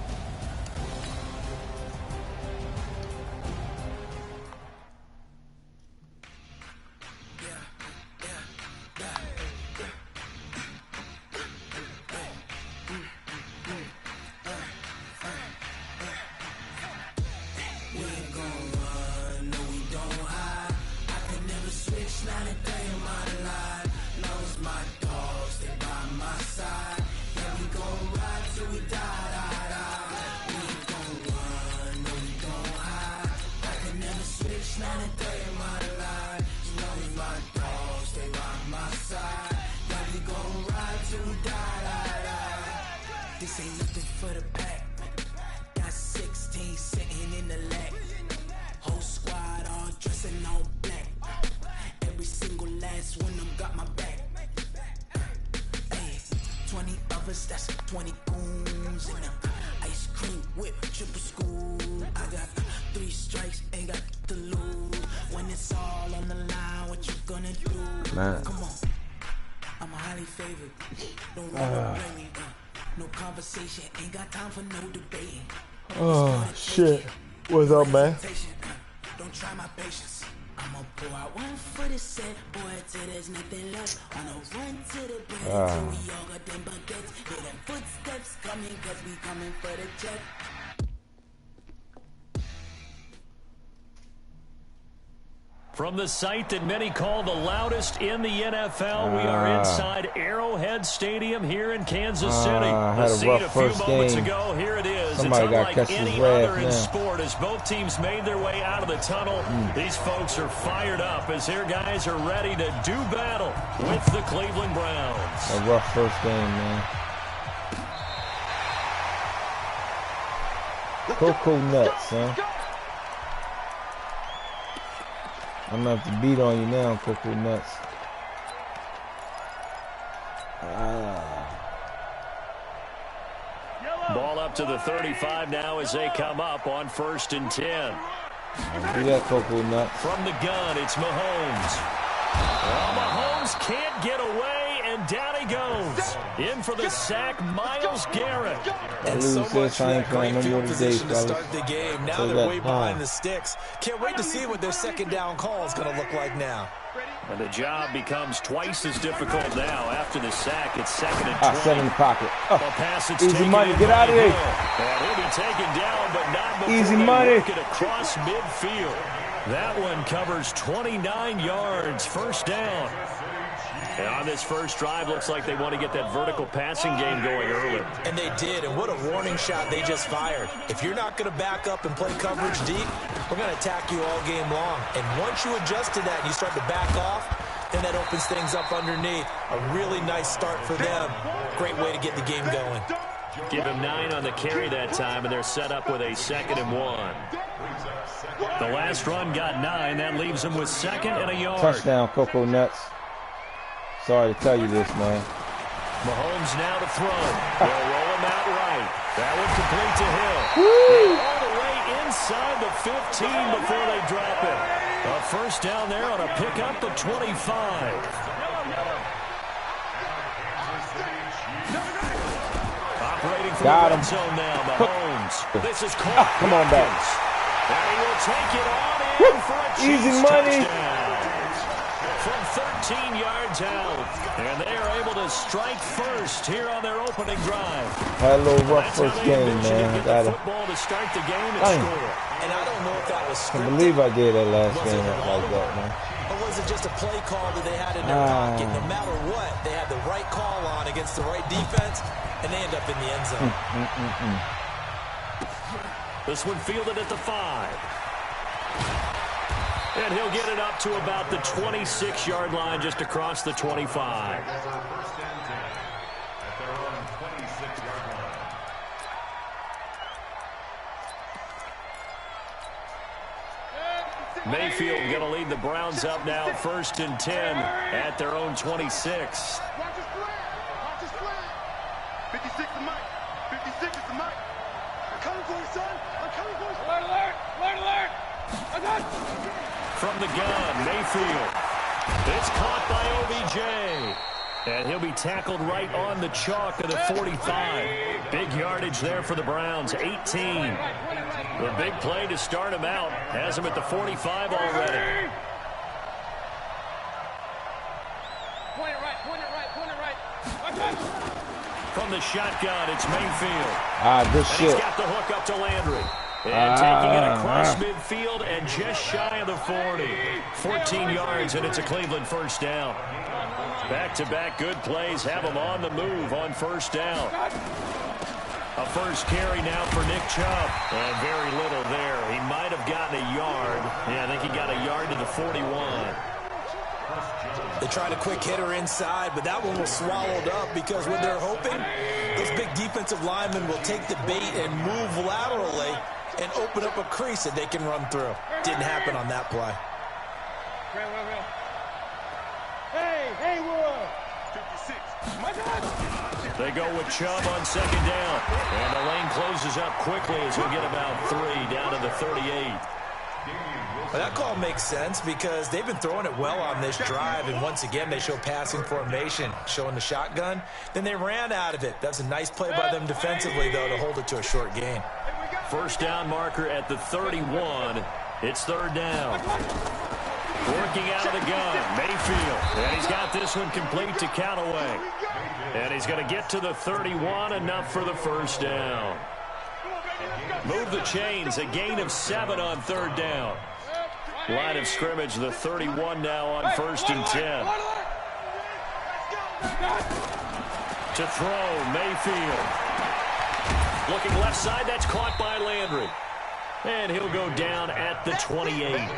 S6: That's 20 goons in them. Ice cream whip, triple school. I got 3 strikes, ain't got to lose. When it's all on the line, what you gonna do?
S2: Man.
S6: Come on, I'm highly favored. Don't wanna blame me. No conversation, ain't got time for no debating.
S2: Oh shit! What's up, man?
S6: Don't try my patience. I'ma pour out one for the set, boy, till there's nothing left. On a run to the bed, till we all got them baguettes. Hear them footsteps coming, cause we coming for the jet.
S1: From the site that many call the loudest in the NFL, we are inside Arrowhead Stadium here in Kansas City.
S2: Had
S1: The
S2: a
S1: scene
S2: rough
S1: a few
S2: first
S1: moments
S2: game.
S1: ago. Here it is.
S2: Somebody
S1: it's
S2: got
S1: unlike
S2: catch his
S1: any
S2: wrath
S1: other in
S2: now.
S1: sport as both teams made their way out of the tunnel. These folks are fired up as their guys are ready to do battle with the Cleveland Browns.
S2: A rough first game, man. Cocoa nuts, huh? I'm gonna have to beat on you now, Cocoa Nuts.
S1: Ball up to the 35 now as they come up on 1st and 10.
S2: Do that, Cocoa Nuts.
S1: From the gun, it's Mahomes. Well, Mahomes can't get away, and down he goes. In for the sack, Myles Garrett.
S4: And so much for that great field position to start the game. Now they're way behind the sticks. Can't wait to see what their second down call is going to look like now.
S1: And the job becomes twice as difficult now. After the sack, it's 2nd and 20.
S2: Set in the pocket.
S1: The pass, it's
S2: Easy money, get out of here.
S1: And he'll be taken down, but not before
S2: Easy
S1: they
S2: money.
S1: work it across midfield. That one covers 29 yards, 1st down. And on this first drive, looks like they want to get that vertical passing game going early.
S4: And they did, and what a warning shot they just fired. If you're not going to back up and play coverage deep, we're going to attack you all game long. And once you adjust to that and you start to back off, then that opens things up underneath. A really nice start for them. Great way to get the game going.
S1: Give him 9 on the carry that time, and they're set up with a 2nd and 1. The last run got 9. That leaves him with 2nd and a yard.
S2: Touchdown, Cocoa Nuts. Sorry to tell you this, man.
S1: Mahomes now to throw. They'll roll him out right. That one complete to Hill. All the way inside the 15 before they drop it. A first down there on a pickup of 25. Operating from the red zone now, Mahomes. This is caught.
S2: Come on back.
S1: And he will take it on in for a
S2: Easy money.
S1: touchdown. From 13 yards out. And they are able to strike first here on their opening drive.
S2: Had a little rough first game, man.
S1: Got the football to start the game and score.
S4: And I don't know if that was scripted.
S2: I can't believe I did that last game like that, man.
S4: Or was it just a play call that they had in their pocket? No matter what, they had the right call on against the right defense, and they end up in the end zone.
S1: This one fielded at the 5. And he'll get it up to about the 26-yard line, just across the 25. Mayfield going to lead the Browns up now, 1st and 10 at their own 26.
S3: Watch his flag. Watch his flag. 56 is Mike. 56 is Mike. I'm coming for you, son. I'm coming for you. Alert, alert. Alert, alert. I got it.
S1: From the gun, Mayfield. It's caught by OBJ. And he'll be tackled right on the chalk of the 45. Big yardage there for the Browns, 18. The big play to start him out. Has him at the 45 already.
S3: Point it right, point it right, point it right.
S1: From the shotgun, it's Mayfield.
S2: Good
S1: and
S2: shit.
S1: He's got the hook up to Landry. And taking it across midfield and just shy of the 40. 14 yards, and it's a Cleveland first down. Back-to-back good plays have him on the move on first down. A first carry now for Nick Chubb. And very little there. He might have gotten a yard. Yeah, I think he got a yard to the 41.
S4: They tried a quick hitter inside, but that one was swallowed up because what they're hoping, those big defensive linemen will take the bait and move laterally and open up a crease that they can run through. Didn't happen on that play.
S3: Hey, Will. 56. My God.
S1: They go with Chubb on 2nd down. And the lane closes up quickly as we get about 3 down to the 38.
S4: Well, that call makes sense because they've been throwing it well on this drive, and once again they show passing formation, showing the shotgun. Then they ran out of it. That's a nice play by them defensively, though, to hold it to a short gain.
S1: First down marker at the 31. It's 3rd down. Working out of the gun, Mayfield. And he's got this one complete to Callaway. And he's going to get to the 31, enough for the first down. Move the chains, a gain of 7 on 3rd down. Line of scrimmage, the 31 now on 1st and 10. To throw, Mayfield. Looking left side, that's caught by Landry. And he'll go down at the 28.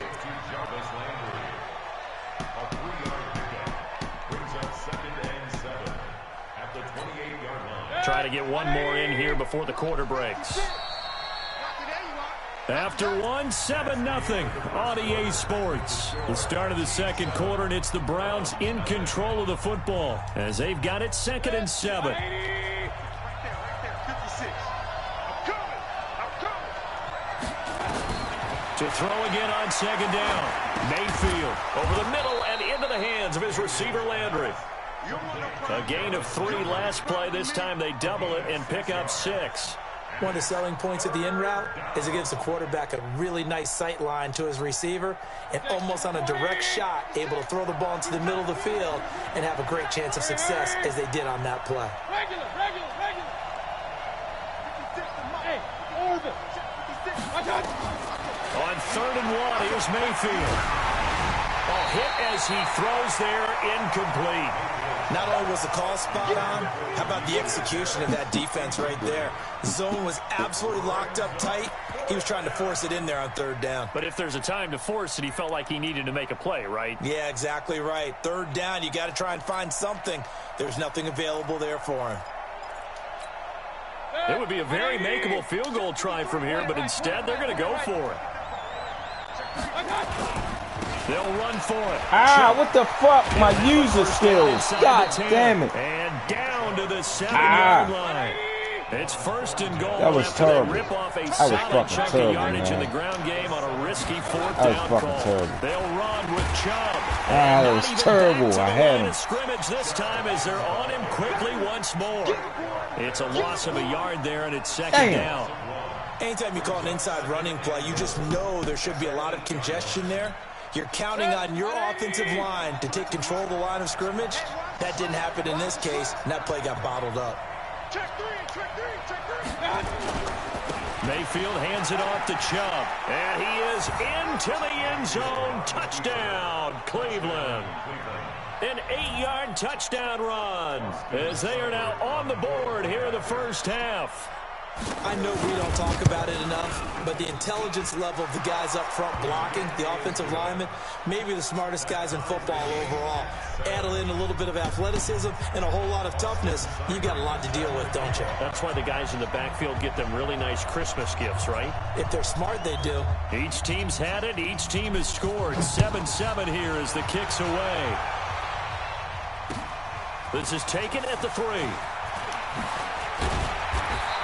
S1: Try to get one more in here before the quarter breaks. After one, 7-0 on EA Sports. The start of the second quarter, and it's the Browns in control of the football as they've got it 2nd and 7. To throw again on 2nd down. Mayfield over the middle and into the hands of his receiver Landry. A gain of 3 last play. This time they double it and pick up 6.
S4: One of the selling points of the in route is it gives the quarterback a really nice sight line to his receiver and almost on a direct shot able to throw the ball into the middle of the field and have a great chance of success as they did on that play.
S3: Regular. Hey, orbit.
S1: On 3rd and 1, here's Mayfield. A hit as he throws there, incomplete.
S4: Not only was the call spot on, how about the execution of that defense right there? The zone was absolutely locked up tight. He was trying to force it in there on 3rd down.
S1: But if there's a time to force it, he felt like he needed to make a play, right?
S4: Yeah, exactly right. 3rd down, you got to try and find something. There's nothing available there for him.
S1: It would be a very makeable field goal try from here, but instead they're going to go for it. They'll run for it.
S2: Ah, what the fuck? My user skills. God damn it.
S1: And down to the 7-yard line. It's first and goal.
S2: That was terrible.
S1: Rip off a
S2: That was
S1: solid
S2: fucking
S1: chunk
S2: terrible,
S1: of yardage
S2: man.
S1: in the ground game on a risky fourth
S2: That was
S1: down
S2: fucking
S1: call.
S2: terrible.
S1: They'll run with Chubb.
S2: Ah, that was terrible. I had him.
S1: Scrimmage this time as they're on him quickly once more. It's a loss of a yard there, and it's second down.
S4: Anytime you call an inside running play, you just know there should be a lot of congestion there. You're counting on your offensive line to take control of the line of scrimmage. That didn't happen in this case, and that play got bottled up.
S3: Check three, check three, check three.
S1: Mayfield hands it off to Chubb, and he is into the end zone. Touchdown, Cleveland. An 8-yard touchdown run as they are now on the board here in the first half.
S4: I know we don't talk about it enough, but the intelligence level of the guys up front blocking, the offensive linemen, maybe the smartest guys in football overall. Add in a little bit of athleticism and a whole lot of toughness, you've got a lot to deal with, don't you?
S1: That's why the guys in the backfield get them really nice Christmas gifts, right?
S4: If they're smart, they do.
S1: Each team's had it. Each team has scored. 7-7 here as the kick's away. This is taken at the 3.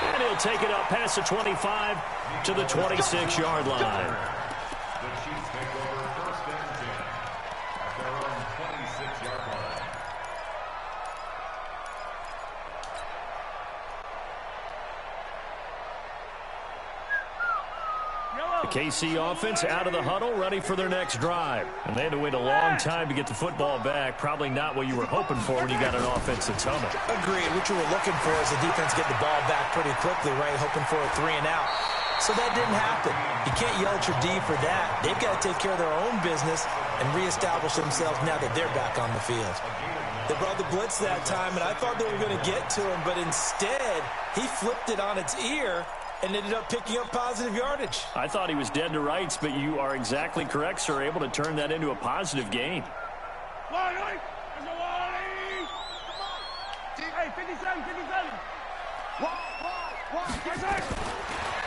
S1: And he'll take it up past the 25 to the 26-yard line.
S5: The Chiefs take over first and 10 at their own 26-yard line.
S1: The KC offense out of the huddle, ready for their next drive. And they had to wait a long time to get the football back. Probably not what you were hoping for when you got an offense that's humming.
S4: Agreed. What you were looking for is the defense get the ball back pretty quickly, right? Hoping for a 3 and out. So that didn't happen. You can't yell at your D for that. They've got to take care of their own business and reestablish themselves now that they're back on the field. They brought the blitz that time, and I thought they were going to get to him, but instead, he flipped it on its ear and ended up picking up positive yardage.
S1: I thought he was dead to rights, but you are exactly correct, sir. Able to turn that into a positive gain.
S3: Hey, 57, 57.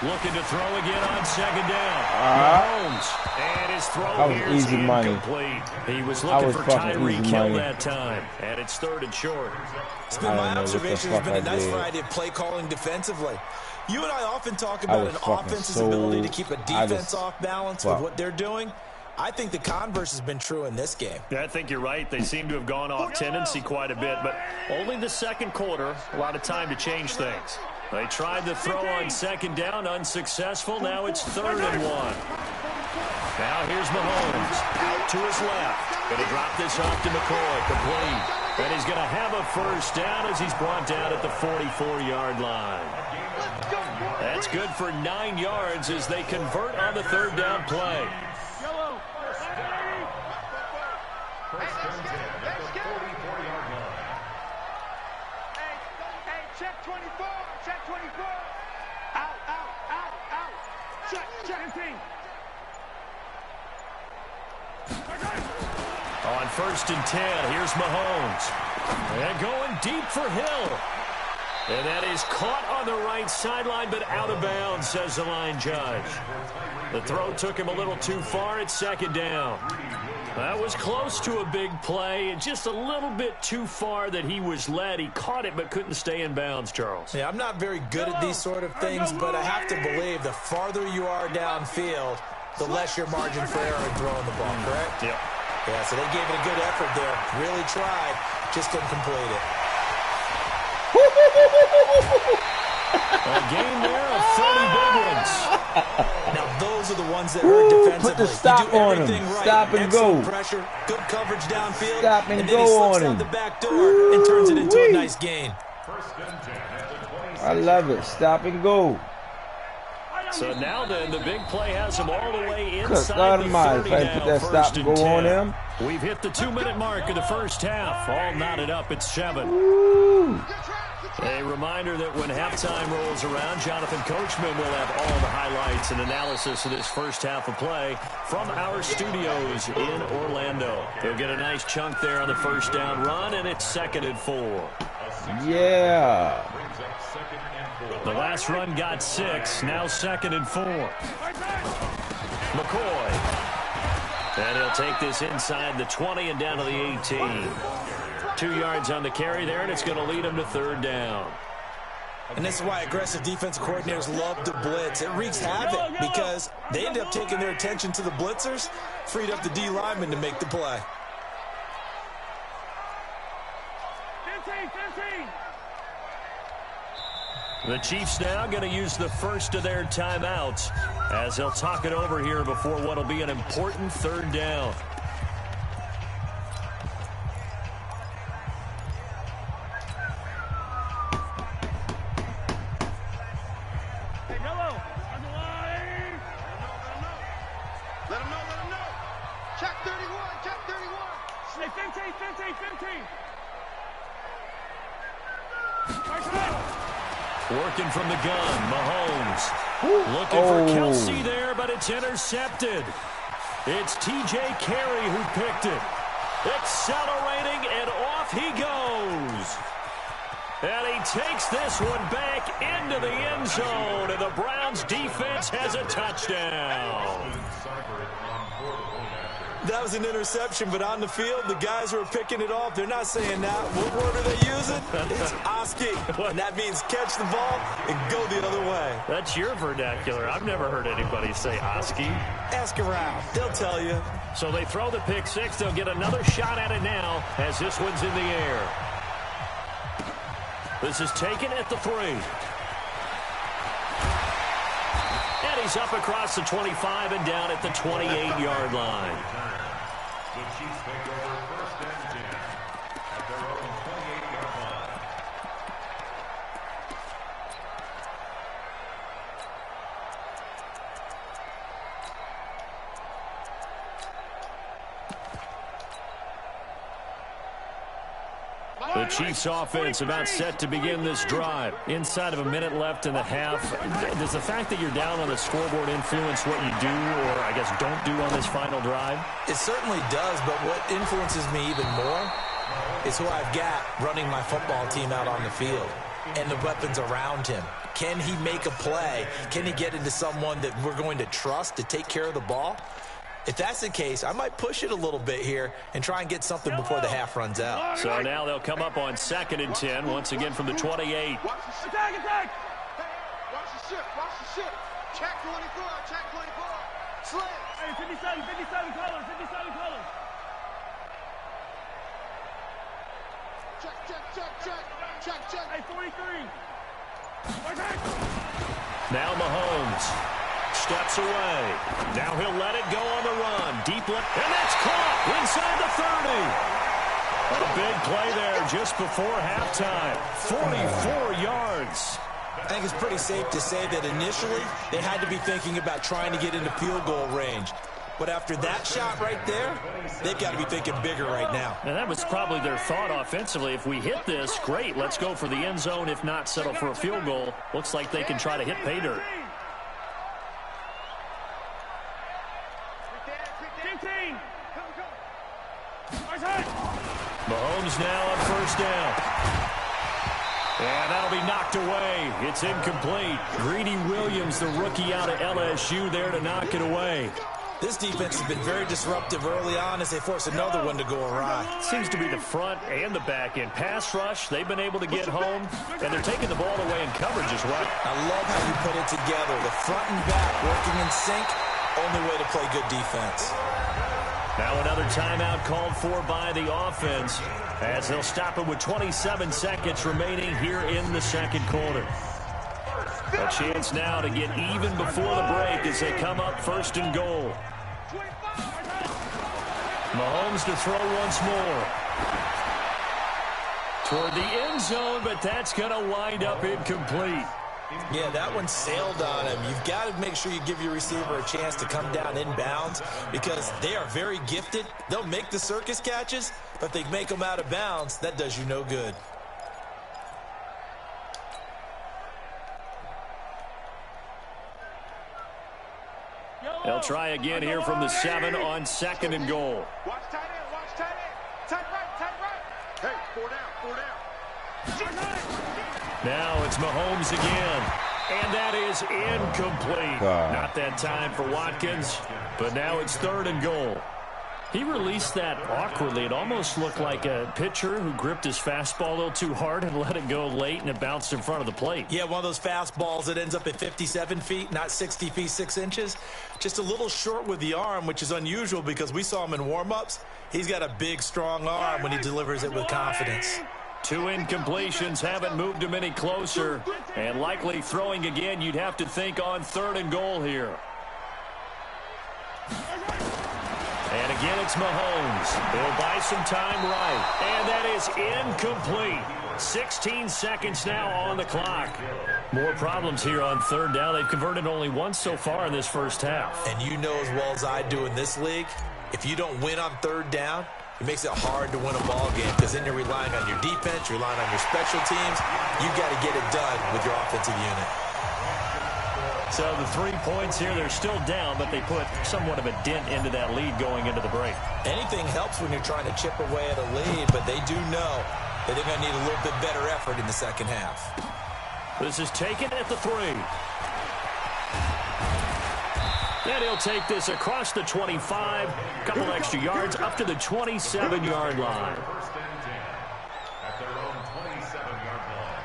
S1: Looking to throw again on second down. Mahomes. And his throw here is incomplete. He was looking for Tyreek Hill that time. And it's 3rd and short.
S4: It's been my observation. There's been a nice variety of play calling defensively. You and I often talk about an offense's ability to keep a defense off balance with what they're doing. I think the converse has been true in this game.
S1: Yeah, I think you're right. They seem to have gone off tendency quite a bit, but only the second quarter, a lot of time to change things. They tried to throw on second down, unsuccessful. Now it's 3rd and 1. Now here's Mahomes out to his left. Going to drop this off to McCoy, complete. And he's going to have a first down as he's brought down at the 44-yard line. That's good for 9 yards as they convert on the 3rd down play.
S5: First and 10 at the 44-yard line.
S3: Hey, check 24, check 24. Out. Check 15.
S1: On 1st and 10, here's Mahomes. And going deep for Hill. And that is caught on the right sideline, but out of bounds, says the line judge. The throw took him a little too far at 2nd down. That was close to a big play, just a little bit too far that he was led. He caught it but couldn't stay in bounds, Charles.
S4: Yeah, I'm not very good at these sort of things, but I have to believe the farther you are downfield, the less your margin for error in throwing the ball, correct?
S1: Yep.
S4: Yeah, so they gave it a good effort there. Really tried, just couldn't complete it.
S1: A game there of 30 big ones.
S4: Now, those are the ones that hurt defensively.
S2: Put the stop on him.
S4: Right.
S2: Stop and go.
S4: Pressure, good coverage downfield.
S2: Stop and
S4: then
S2: go
S4: he slips
S2: on
S4: out
S2: him.
S4: the back door and turns it into a nice gain.
S5: First and 10 at the 26.
S2: I love it. Stop and go.
S1: So now then, the big play has him all the way
S2: Good
S1: inside
S2: God
S1: the
S2: Almighty.
S1: 30
S2: If I
S1: now,
S2: put that
S1: 1st
S2: stop and
S1: and
S2: go on
S1: 10.
S2: him.
S1: We've hit the 2-minute mark of the first half. All knotted up at 7.
S2: Woo.
S1: A reminder that when halftime rolls around, Jonathan Coachman will have all the highlights and analysis of this first half of play from our studios in Orlando. He'll get a nice chunk there on the first down run, and it's 2nd and 4.
S2: Yeah.
S5: Brings up 2nd and 4.
S1: The last run got 6. Now 2nd and 4. McCoy. And he'll take this inside the 20 and down to the 18. 2 yards on the carry there, and it's going to lead him to 3rd down.
S4: And this is why aggressive defensive coordinators love to blitz. It wreaks havoc because they end up taking their attention to the blitzers, freed up the D lineman to make the play.
S3: 15.
S1: The Chiefs now going to use the first of their timeouts as they'll talk it over here before what will be an important 3rd down.
S3: Let him know. Check 31. Hey, 15.
S1: Working from the gun, Mahomes. Looking for Kelsey there, but it's intercepted. It's T.J. Carey who picked it. Accelerating, and off he goes. And he takes this one back into the end zone, and the Browns defense has a touchdown.
S4: That was an interception, but on the field, the guys who are picking it off, they're not saying that. What word are they using? It's Oski, and that means catch the ball and go the other way.
S1: That's your vernacular. I've never heard anybody say Oski.
S4: Ask around. They'll tell you.
S1: So they throw the pick 6. They'll get another shot at it now as this one's in the air. This is taken at the 3. And he's up across the 25 and down at the 28-yard line.
S5: The Chiefs take over 1st and 10 at their own 28-yard line.
S1: The Chiefs offense about set to begin this drive. Inside of a minute left in the half. Does the fact that you're down on the scoreboard influence what you do, or I guess don't do on this final drive?
S4: It certainly does, but what influences me even more is who I've got running my football team out on the field and the weapons around him. Can he make a play? Can he get into someone that we're going to trust to take care of the ball? If that's the case, I might push it a little bit here and try and get something before the half runs out.
S1: So now they'll come up on 2nd and 10, once again from the 28.
S3: Attack! Hey, watch the ship. Check 24. Slam. Hey, 57 colors. Check. Hey, 43. Attack!
S1: Now Mahomes steps away. Now he'll let it go on the run. Deep left, and that's caught inside the 30. A big play there just before halftime. 44 yards.
S4: I think it's pretty safe to say that initially they had to be thinking about trying to get into field goal range. But after that shot right there, they've got to be thinking bigger right now.
S1: And that was probably their thought offensively. If we hit this, great. Let's go for the end zone. If not, settle for a field goal. Looks like they can try to hit pay dirt.
S3: 15.
S1: Mahomes now on 1st down. And that'll be knocked away. It's incomplete. Greedy Williams, the rookie out of LSU, there to knock it away.
S4: This defense has been very disruptive early on as they force another one to go awry.
S1: Seems to be the front and the back end. Pass rush, they've been able to get home, and they're taking the ball away in coverage as well.
S4: I love how you put it together. The front and back working in sync, only way to play good defense.
S1: Now another timeout called for by the offense as they'll stop it with 27 seconds remaining here in the 2nd quarter. A chance now to get even before the break as they come up 1st and goal. Mahomes to throw once more. Toward the end zone, but that's going to wind up incomplete.
S4: Yeah, that one sailed on him. You've got to make sure you give your receiver a chance to come down inbounds because they are very gifted. They'll make the circus catches, but if they make them out of bounds, that does you no good.
S1: They'll try again here from the 7 on 2nd and goal.
S3: Watch tight end. Tight right. Hey, 4 down.
S1: Now it's Mahomes again. And that is incomplete. Not that time for Watkins, but now it's 3rd and goal. He released that awkwardly. It almost looked like a pitcher who gripped his fastball a little too hard and let it go late, and it bounced in front of the plate.
S4: Yeah, one of those fastballs that ends up at 57 feet, not 60 feet, 6 inches. Just a little short with the arm, which is unusual because we saw him in warm-ups. He's got a big, strong arm when he delivers it with confidence.
S1: 2 incompletions haven't moved him any closer. And likely throwing again, you'd have to think on 3rd and goal here. And again, it's Mahomes. He'll buy some time right. And that is incomplete. 16 seconds now on the clock. More problems here on 3rd down. They've converted only once so far in this first half.
S4: And you know as well as I do in this league, if you don't win on 3rd down, it makes it hard to win a ball game because then you're relying on your defense, you're relying on your special teams. You've got to get it done with your offensive unit.
S1: So the 3 points here, they're still down, but they put somewhat of a dent into that lead going into the break.
S4: Anything helps when you're trying to chip away at a lead, but they do know that they're going to need a little bit better effort in the second half.
S1: This is taken at the 3. And he'll take this across the 25, a couple extra yards, up to the 27-yard line.
S5: At their own 27-yard line.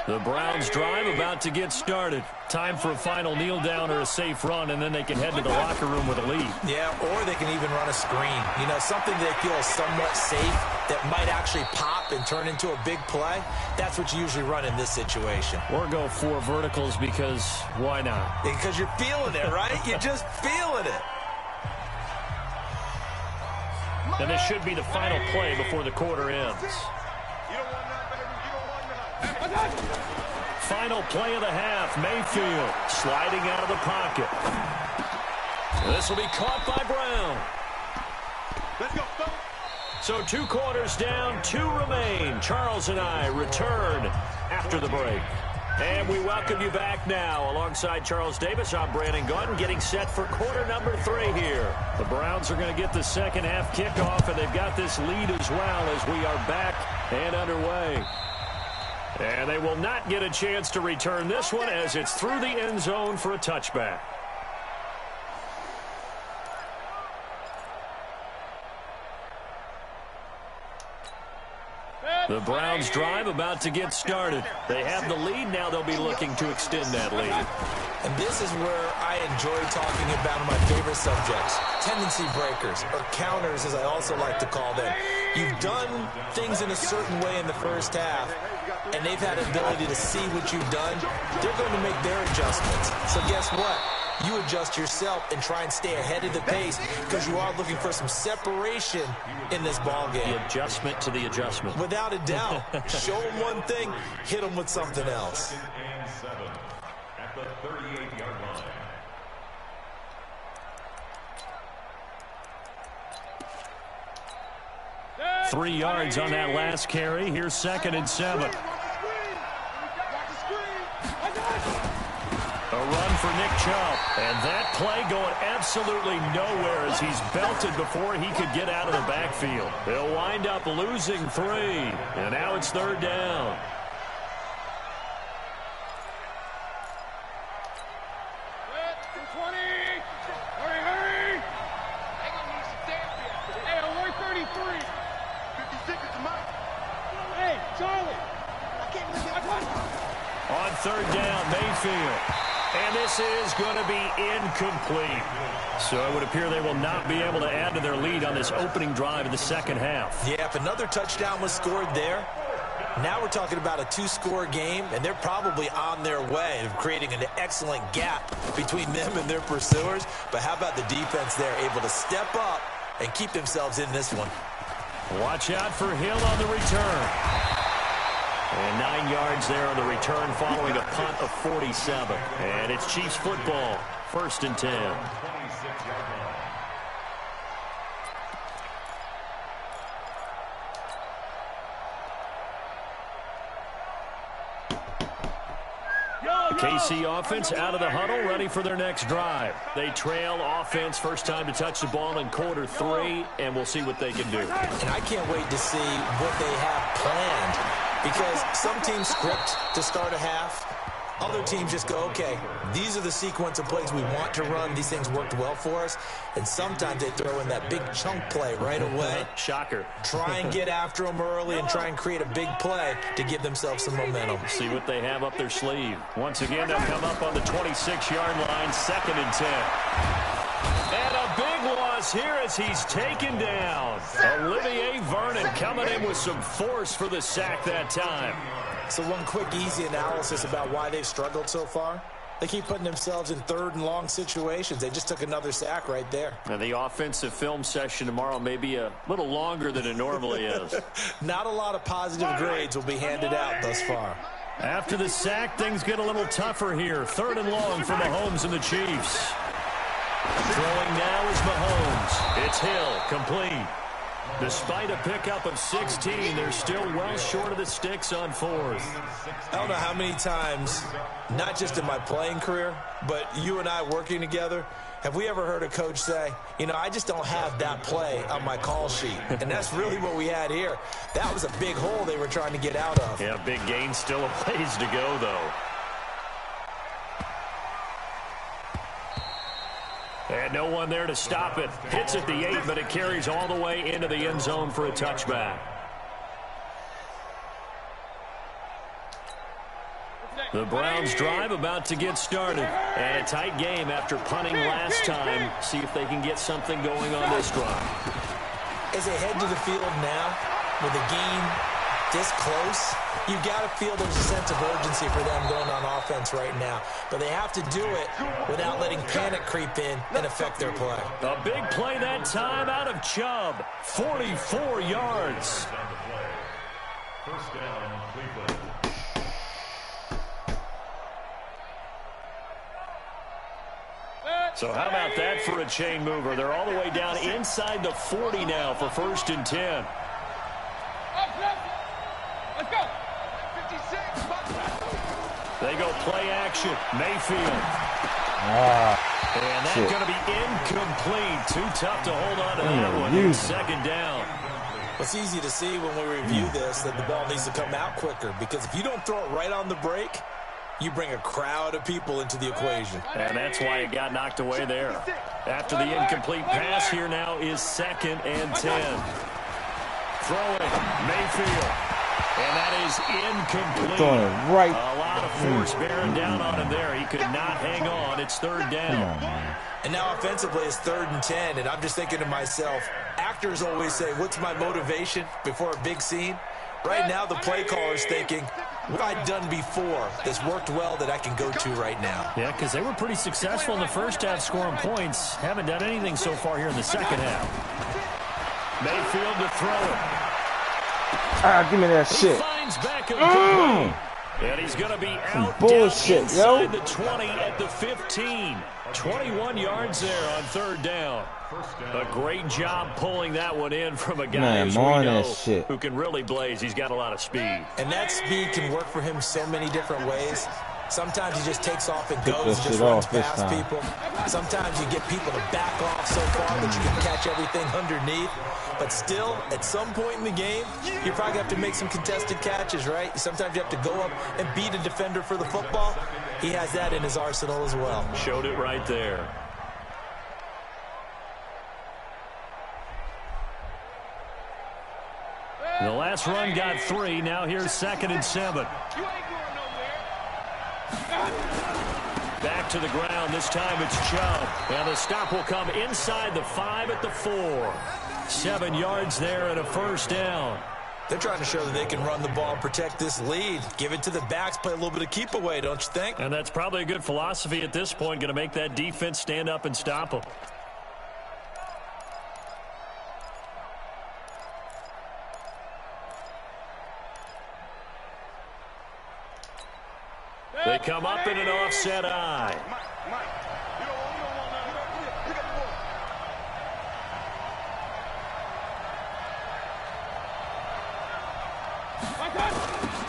S1: The Browns drive about to get started. Time for a final kneel down or a safe run, and then they can head to the locker room with a lead.
S4: Yeah, or they can even run a screen. You know, something they feel is somewhat safe that might actually pop and turn into a big play. That's what you usually run in this situation.
S1: Or go 4 verticals because why not?
S4: Because you're feeling it, right? You're just feeling it.
S1: And this should be the final play before the quarter ends. Final play of the half. Mayfield sliding out of the pocket. This will be caught by Brown.
S3: Let's go.
S1: So 2 quarters down, 2 remain. Charles and I return after the break. And we welcome you back now. Alongside Charles Davis, I'm Brandon Gunn, getting set for quarter number 3 here. The Browns are going to get the second half kickoff, and they've got this lead as well as we are back and underway. And they will not get a chance to return this one as it's through the end zone for a touchback. The Browns drive about to get started. They have the lead. Now they'll be looking to extend that lead.
S4: And this is where I enjoy talking about my favorite subjects, tendency breakers, or counters as I also like to call them. You've done things in a certain way in the first half, and they've had an ability to see what you've done. They're going to make their adjustments. So guess what? You adjust yourself and try and stay ahead of the pace because you are looking for some separation in this ball game.
S1: The adjustment to the adjustment.
S4: Without a doubt. Show them one thing, hit them with something else.
S5: And 7 at the 38-yard line.
S1: – 3 yards on that last carry. Here's 2nd and 7. A run for Nick Chubb. And that play going absolutely nowhere as he's belted before he could get out of the backfield. They'll wind up losing 3. And now it's 3rd down. On 3rd down, Mayfield. And this is going to be incomplete. So it would appear they will not be able to add to their lead on this opening drive of the second half.
S4: Yeah, if another touchdown was scored there, now we're talking about a 2-score game, and they're probably on their way of creating an excellent gap between them and their pursuers. But how about the defense there, able to step up and keep themselves in this one?
S1: Watch out for Hill on the return. And 9 yards there on the return following a punt of 47. And it's Chiefs football, 1st and 10. KC offense out of the huddle, ready for their next drive. They trail offense, first time to touch the ball in quarter 3, and we'll see what they can do.
S4: And I can't wait to see what they have planned, because some teams script to start a half. Other teams just go, okay, these are the sequence of plays we want to run. These things worked well for us. And sometimes they throw in that big chunk play right away.
S1: Shocker.
S4: Try and get after them early and try and create a big play to give themselves some momentum.
S1: See what they have up their sleeve. Once again, they'll come up on the 26-yard line, 2nd and 10. And a big loss here as he's taken down. Olivier Vernon coming in with some force for the sack that time.
S4: So one quick, easy analysis about why they've struggled so far. They keep putting themselves in 3rd and long situations. They just took another sack right there.
S1: Now, the offensive film session tomorrow may be a little longer than it normally is.
S4: Not a lot of positive grades will be handed out thus far.
S1: After the sack, things get a little tougher here. 3rd and long for Mahomes and the Chiefs. Throwing now is Mahomes. It's Hill, complete. Despite a pickup of 16, they're still well short of the sticks on 4th.
S4: I don't know how many times, not just in my playing career, but you and I working together, have we ever heard a coach say, you know, I just don't have that play on my call sheet. And that's really what we had here. That was a big hole they were trying to get out of.
S1: Yeah, big gain, still a ways to go, though. And no one there to stop it. Hits at the 8, but it carries all the way into the end zone for a touchback. The Browns drive about to get started. And a tight game after punting last time. See if they can get something going on this drive.
S4: As they head to the field now, with a game this close, you've got to feel there's a sense of urgency for them going on offense right now. But they have to do it without letting panic creep in and affect their play.
S1: A big play that time out of Chubb. 44 yards.
S5: First down, Cleveland.
S1: So how about that for a chain mover? They're all the way down inside the 40 now for 1st and 10.
S3: Let's go. 56.
S1: They go play action. Mayfield. And that's going to be incomplete. Too tough to hold on to that one. 2nd down.
S4: It's easy to see when we review this that the ball needs to come out quicker, because if you don't throw it right on the break, you bring a crowd of people into the equation.
S1: And that's why it got knocked away there. After the incomplete pass, here now is 2nd and 10. Throwing, Mayfield. And that is incomplete.
S2: Throwing it right.
S1: A lot of force bearing down on him there. He could not hang on. It's 3rd down.
S4: And now offensively it's 3rd and 10, and I'm just thinking to myself, actors always say, what's my motivation before a big scene? Right now the play caller's thinking, what I've done before that's worked well that I can go to right now.
S1: Yeah, because they were pretty successful in the first half scoring points. Haven't done anything so far here in the second half. Mayfield to throw it.
S2: Give me that shit.
S1: He finds Beckham. And he's going to be out
S2: bullshit,
S1: inside the 20 at the 15. 21 yards there on 3rd down. A great job pulling that one in from a guy who can really blaze. He's got a lot of speed.
S4: And that speed can work for him so many different ways. Sometimes he just takes off and goes and just runs past people. Sometimes you get people to back off so far that you can catch everything underneath. But still, at some point in the game, you probably have to make some contested catches, right? Sometimes you have to go up and beat a defender for the football. He has that in his arsenal as well.
S1: Showed it right there. The last run got 3. Now here's 2nd and 7. Back to the ground. This time it's Chubb. And the stop will come inside the 5 at the 4. 7 yards there and a 1st down.
S4: They're trying to show that they can run the ball and protect this lead. Give it to the backs, play a little bit of keep away, don't you think?
S1: And that's probably a good philosophy at this point. Going to make that defense stand up and stop them. They come up in an offset eye.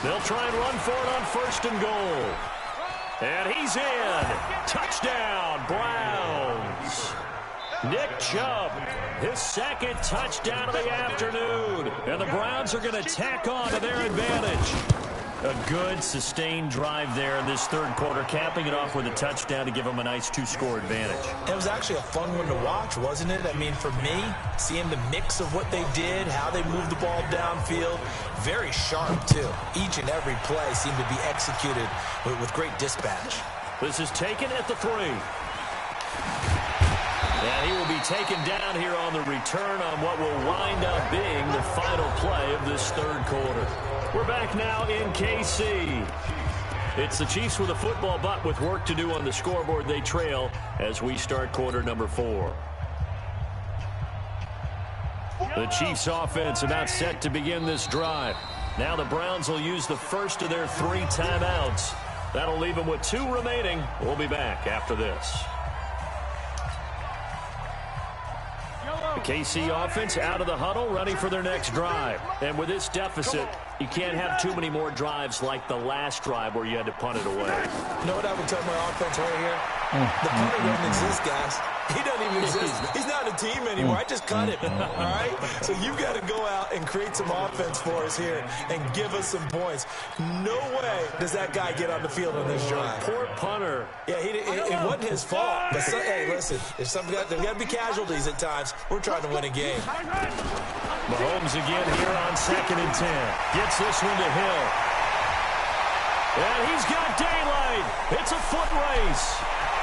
S1: They'll try and run for it on 1st and goal. And he's in. Touchdown, Browns. Nick Chubb, his second touchdown of the afternoon. And the Browns are going to tack on to their advantage. A good, sustained drive there in this third quarter, capping it off with a touchdown to give them a nice two-score advantage.
S4: It was actually a fun one to watch, wasn't it? I mean, for me, seeing the mix of what they did, how they moved the ball downfield, very sharp, too. Each and every play seemed to be executed with great dispatch.
S1: This is taken at the 3. And he will be taken down here on the return on what will wind up being the final play of this third quarter. We're back now in KC. It's the Chiefs with a football, but with work to do on the scoreboard, they trail as we start quarter number 4. The Chiefs offense about set to begin this drive. Now the Browns will use the first of their 3 timeouts. That'll leave them with 2 remaining. We'll be back after this. The KC offense out of the huddle, ready for their next drive. And with this deficit, you can't have too many more drives like the last drive where you had to punt it away.
S4: You know what I would tell my offense right here? The punter doesn't exist, guys. He doesn't even exist. He's not a team anymore. I just cut him, all right? So you've got to go out and create some offense for us here and give us some points. No way does that guy get on the field on this drive.
S1: Poor punter.
S4: Yeah, it wasn't his fault. But hey, listen, there's got to be casualties at times. We're trying to win a game.
S1: Mahomes again here on 2nd and 10. Gets this one to Hill. And he's got daylight. It's a foot race.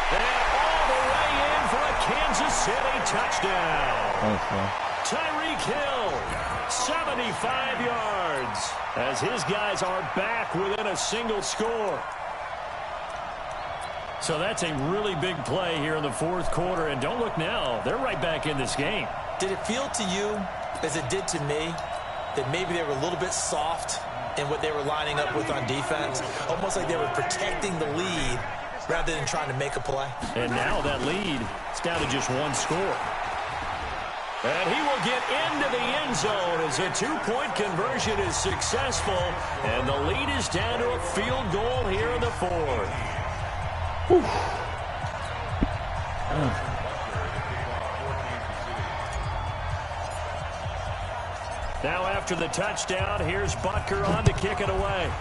S1: And all the way in for a Kansas City touchdown. Tyreek Hill, 75 yards, as his guys are back within a single score. So that's a really big play here in the fourth quarter. And don't look now, they're right back in this game.
S4: Did it feel to you, as it did to me, that maybe they were a little bit soft in what they were lining up with on defense? Almost like they were protecting the lead rather than trying to make a play.
S1: And now that lead is down to just 1 score. And he will get into the end zone as a 2-point conversion is successful. And the lead is down to a field goal here in the 4th. Now after the touchdown, here's Butker on to kick it away.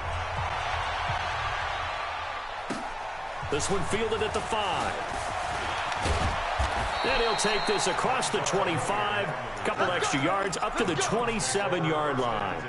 S1: This one fielded at the 5. Then he'll take this across the 25, a couple extra yards, up to the 27-yard line.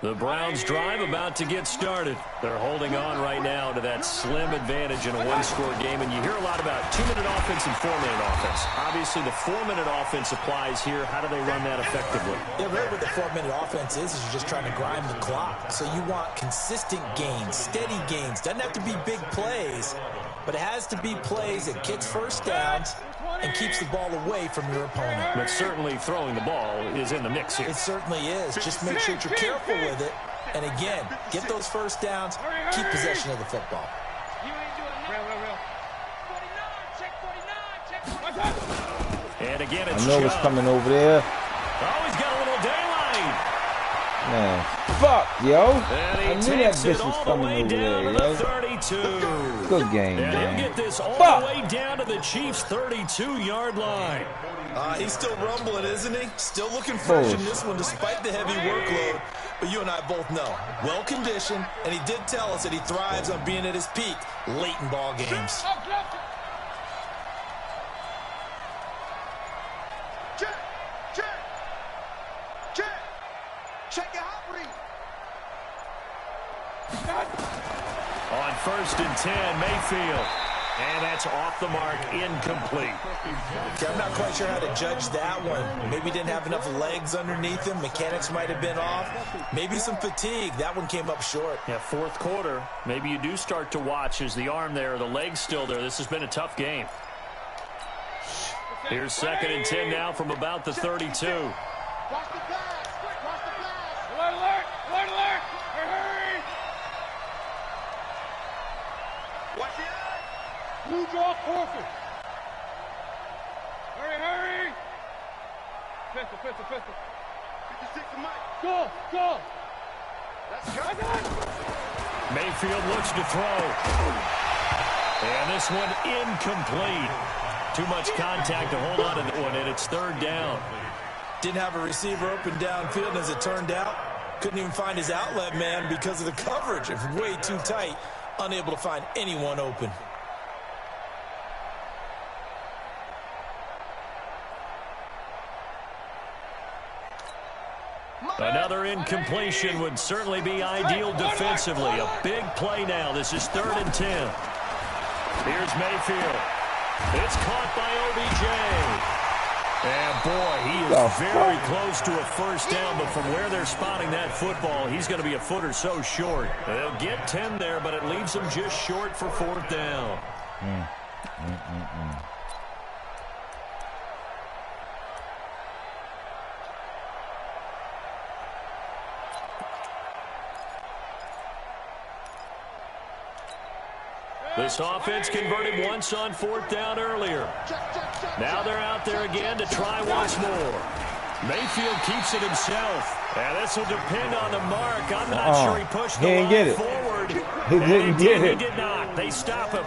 S1: The Browns drive about to get started. They're holding on right now to that slim advantage in a 1-score game. And you hear a lot about 2-minute offense and 4-minute offense. Obviously, the 4-minute offense applies here. How do they run that effectively?
S4: Yeah, really what the 4-minute offense is you're just trying to grind the clock. So you want consistent gains, steady gains. Doesn't have to be big plays, but it has to be plays that gets first downs and keeps the ball away from your opponent.
S1: But certainly throwing the ball is in the mix here.
S4: It certainly is. Just make sure that you're careful with it. And again, get those first downs, keep possession of the football.
S1: And again, it's
S2: I know it's coming over there.
S1: Oh, he's got a little daylight.
S2: Man, fuck, yo.
S1: I
S2: knew that bitch was coming over there, yo.
S1: 32.
S2: Good game,
S1: And
S2: man.
S1: he'll get this all the way down to the Chiefs' 32-yard line.
S4: He's still rumbling, isn't he? Still looking fresh in this one despite the heavy workload. But you and I both know, well-conditioned, and he did tell us that he thrives on being at his peak late in ball games.
S1: On 1st and 10, Mayfield. And that's off the mark, incomplete.
S4: Okay, I'm not quite sure how to judge that one. Maybe didn't have enough legs underneath him. Mechanics might have been off. Maybe some fatigue. That one came up short.
S1: Yeah, fourth quarter. Maybe you do start to watch as the arm there, the leg's still there. This has been a tough game. Here's 2nd and 10 now from about the 32.
S3: Watch the pass. Watch the pass. Alert, alert. Alert, alert. Hurry. Watch the eye. Blue draw, forfeit. Hurry, hurry. Pistol, pistol, pistol. 56 to Mike. Go. Let's go.
S1: Mayfield looks to throw. And this one incomplete. Too much contact to hold on to that one, and it's third down.
S4: Didn't have a receiver open downfield, and as it turned out, couldn't even find his outlet man because of the coverage. It was way too tight, unable to find anyone open.
S1: Another incompletion would certainly be ideal defensively. A big play now. This is 3rd and 10. Here's Mayfield. It's caught by OBJ. And, boy, he is very close to a first down, but from where they're spotting that football, he's going to be a foot or so short. They'll get 10 there, but it leaves them just short for 4th down. This offense converted once on 4th down earlier. Now they're out there again to try once more. Mayfield keeps it himself. And this will depend on the mark. I'm not sure he pushed the line forward.
S2: He didn't get it.
S1: He did not. They stop him.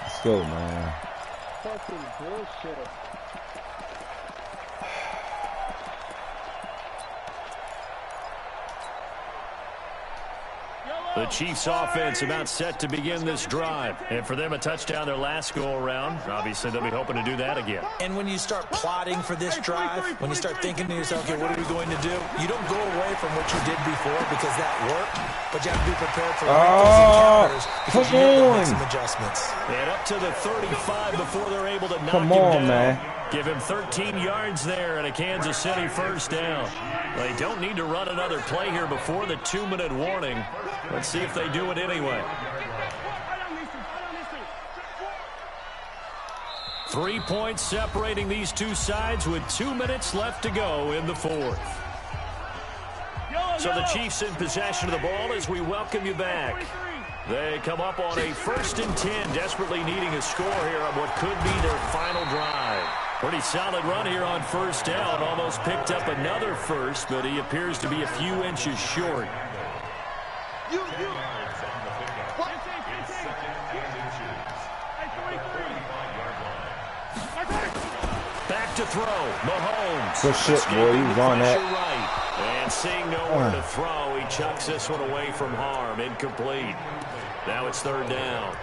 S2: Let's go, man.
S3: Fucking bullshit.
S1: The Chiefs offense about set to begin this drive. And for them, a touchdown their last go-around. Obviously, they'll be hoping to do that again.
S4: And when you start plotting for this drive, when you start thinking to yourself, okay, what are we going to do? You don't go away from what you did before because that worked, but you have to be prepared for those encounters because you need to make some adjustments.
S1: And up to the 35 before they're able to knock
S2: Come
S1: him
S2: on,
S1: down.
S2: man.
S1: Give him 13 yards there and a Kansas City first down. They don't need to run another play here before the 2-minute warning. Let's see if they do it anyway. 3 points separating these two sides with 2 minutes left to go in the 4th. So the Chiefs in possession of the ball as we welcome you back. They come up on a 1st and 10, desperately needing a score here on what could be their final drive. Pretty solid run here on 1st down. Almost picked up another first, but he appears to be a few inches short. Back to throw. Mahomes.
S2: Good shit, boy. He was on that.
S1: Right. And seeing nowhere to throw, he chucks this one away from harm. Incomplete. Now it's 3rd down.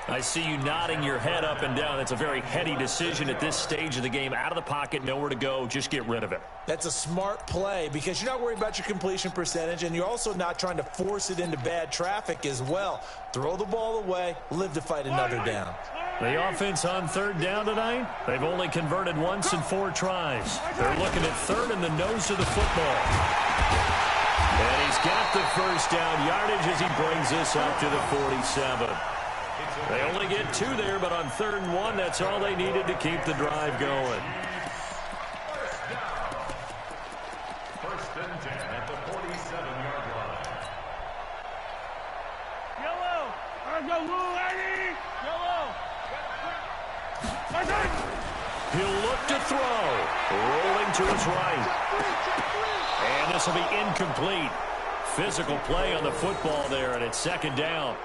S1: I see you nodding your head up and down. That's a very heady decision at this stage of the game. Out of the pocket, nowhere to go. Just get rid of it.
S4: That's a smart play because you're not worried about your completion percentage, and you're also not trying to force it into bad traffic as well. Throw the ball away, live to fight another down.
S1: The offense on 3rd down tonight, they've only converted once in 4 tries. They're looking at 3rd in the nose of the football. And he's got the first down yardage as he brings this up to the 47. They only get 2 there, but on 3rd and 1, that's all they needed to keep the drive going.
S5: 1st and 10 at the 47-yard line.
S3: Yellow. Let's go, blue lady. Yellow.
S1: He'll look to throw. Rolling to his right. And this will be incomplete. Physical play on the football there, and it's 2nd down.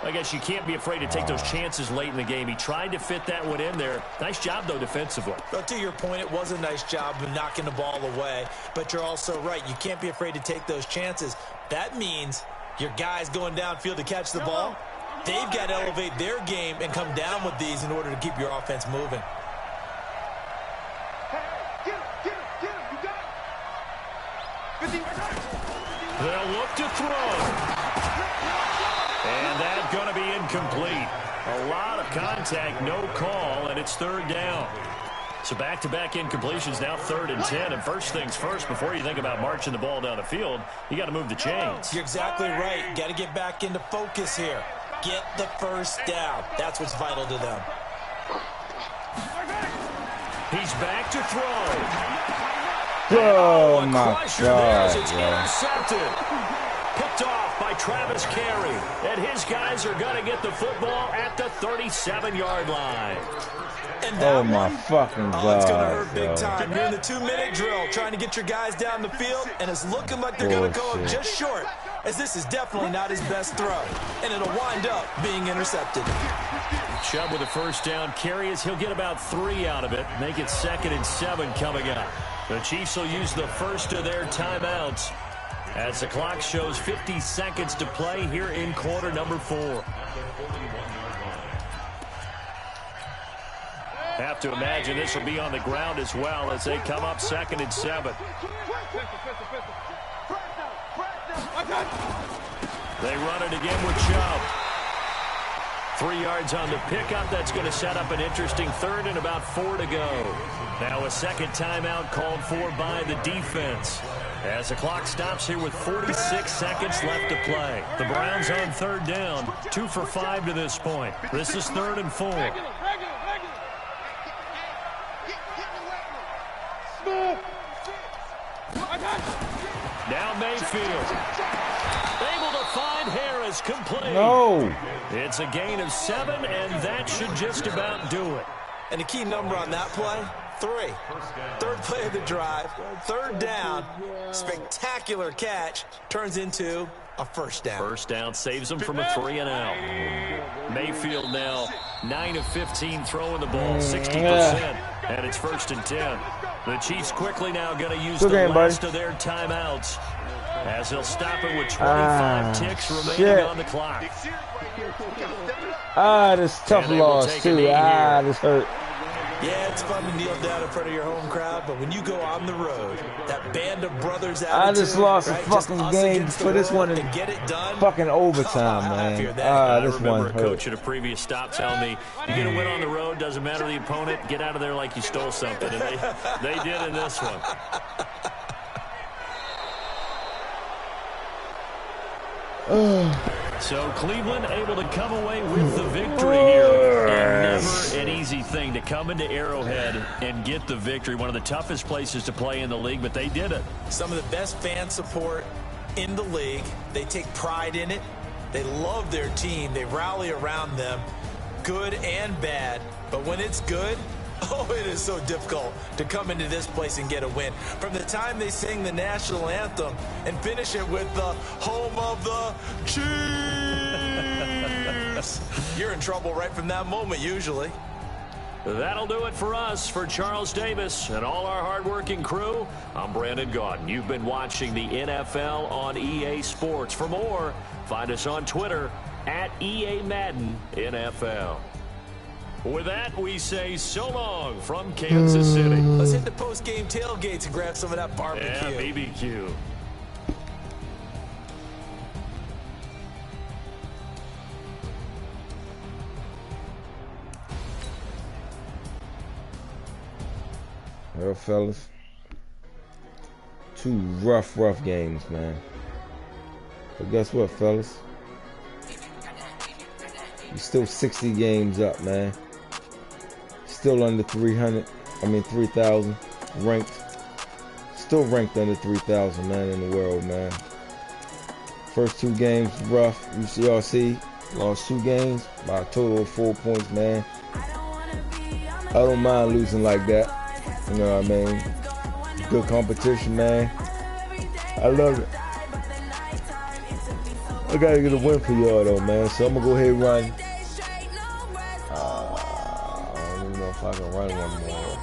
S1: I guess you can't be afraid to take those chances late in the game. He tried to fit that one in there. Nice job, though, defensively.
S4: But to your point, it was a nice job of knocking the ball away. But you're also right. You can't be afraid to take those chances. That means your guys going downfield to catch the ball, they've got to elevate their game and come down with these in order to keep your offense moving.
S1: They'll look to throw. And that's going to be incomplete. A lot of contact, no call, and it's 3rd down. So back-to-back incompletions, now 3rd and 10. And first things first, before you think about marching the ball down the field, you got to move the chains.
S4: You're exactly right. Got to get back into focus here. Get the first down. That's what's vital to them.
S1: He's back to throw.
S2: Oh, my
S1: Crusher
S2: God,
S1: there as it's intercepted. Picked off by Travis Carey. And his guys are going to get the football at the 37-yard line.
S4: And
S2: Oh, my fucking God.
S4: It's going to hurt big time. You're in the 2-minute drill trying to get your guys down the field, and it's looking like they're going to go just short, as this is definitely not his best throw, and it'll wind up being intercepted.
S1: Chubb with a first down carry as he'll get about 3 out of it. Make it 2nd and 7 coming up. The Chiefs will use the first of their timeouts as the clock shows 50 seconds to play here in quarter number 4. Have to imagine this will be on the ground as well as they come up 2nd and 7. They run it again with Chubb. 3 yards on the pickup. That's going to set up an interesting 3rd and about 4 to go. Now a second timeout called for by the defense as the clock stops here with 46 seconds left to play. The Browns on 3rd down, 2 for 5 to this point. This is 3rd and 4. Now Mayfield. Able to find Harris complete.
S2: No.
S1: It's a gain of 7, and that should just about do it.
S4: And the key number on that play, 3. 3rd play of the drive, 3rd down, spectacular catch, turns into a first down.
S1: First down saves them from a 3 and out. Mayfield now 9 of 15 throwing the ball, 60%, and it's 1st and 10. The Chiefs quickly now going to use the last of their timeouts as they'll stop it with 25 ticks remaining on the clock.
S2: This tough loss too. This hurt.
S4: Yeah, it's fun to kneel down in front of your home crowd, but when you go on the road, that band of brothers attitude,
S2: I just lost a fucking game for this one in
S4: get it done.
S2: Fucking overtime, man. This one hurt.
S1: Coach at a previous stop telling me, you get a win on the road, doesn't matter the opponent, get out of there like you stole something. And they did in this one. So Cleveland able to come away with the victory here. And never an easy thing to come into Arrowhead and get the victory. One of the toughest places to play in the league, but they did it.
S4: Some of the best fan support in the league. They take pride in it. They love their team. They rally around them, good and bad. But when it's good, oh, it is so difficult to come into this place and get a win. From the time they sing the national anthem and finish it with the home of the Chiefs, you're in trouble right from that moment, usually.
S1: That'll do it for us. For Charles Davis and all our hardworking crew, I'm Brandon Gaudin. You've been watching the NFL on EA Sports. For more, find us on Twitter at EA Madden NFL. With that, we say so long from Kansas City.
S4: Let's hit the post-game tailgates and grab some of that barbecue.
S1: Yeah, BBQ.
S2: Well, fellas, 2 rough games, man. But guess what, fellas? You're still 60 games up, man. Still under 3,000 ranked. Still ranked under 3,000, man, in the world, man. First 2 games rough. UCRC lost 2 games by a total of 4 points, man. I don't mind losing like that. You know what I mean? Good competition, man. I love it. I gotta get a win for y'all though, man. So I'm gonna go ahead and run. I don't even know if I can run one more.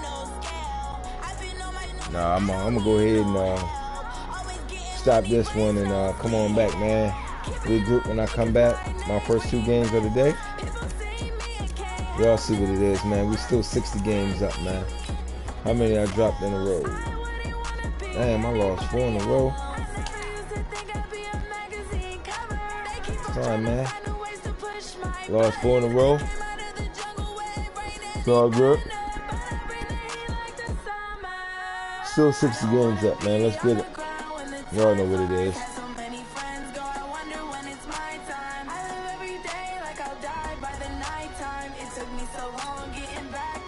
S2: Nah, I'm gonna go ahead and stop this one and come on back, man. Regroup when I come back. My first 2 games of the day. Y'all see what it is, man. We still 60 games up, man. How many I dropped in a row? Damn, I lost 4 in a row. Sorry, man. Lost 4 in a row. It's all good. Still 60 games up, man. Let's get it. Y'all know what it is.
S6: I live every day like I'll die by the nighttime. It took me so long getting back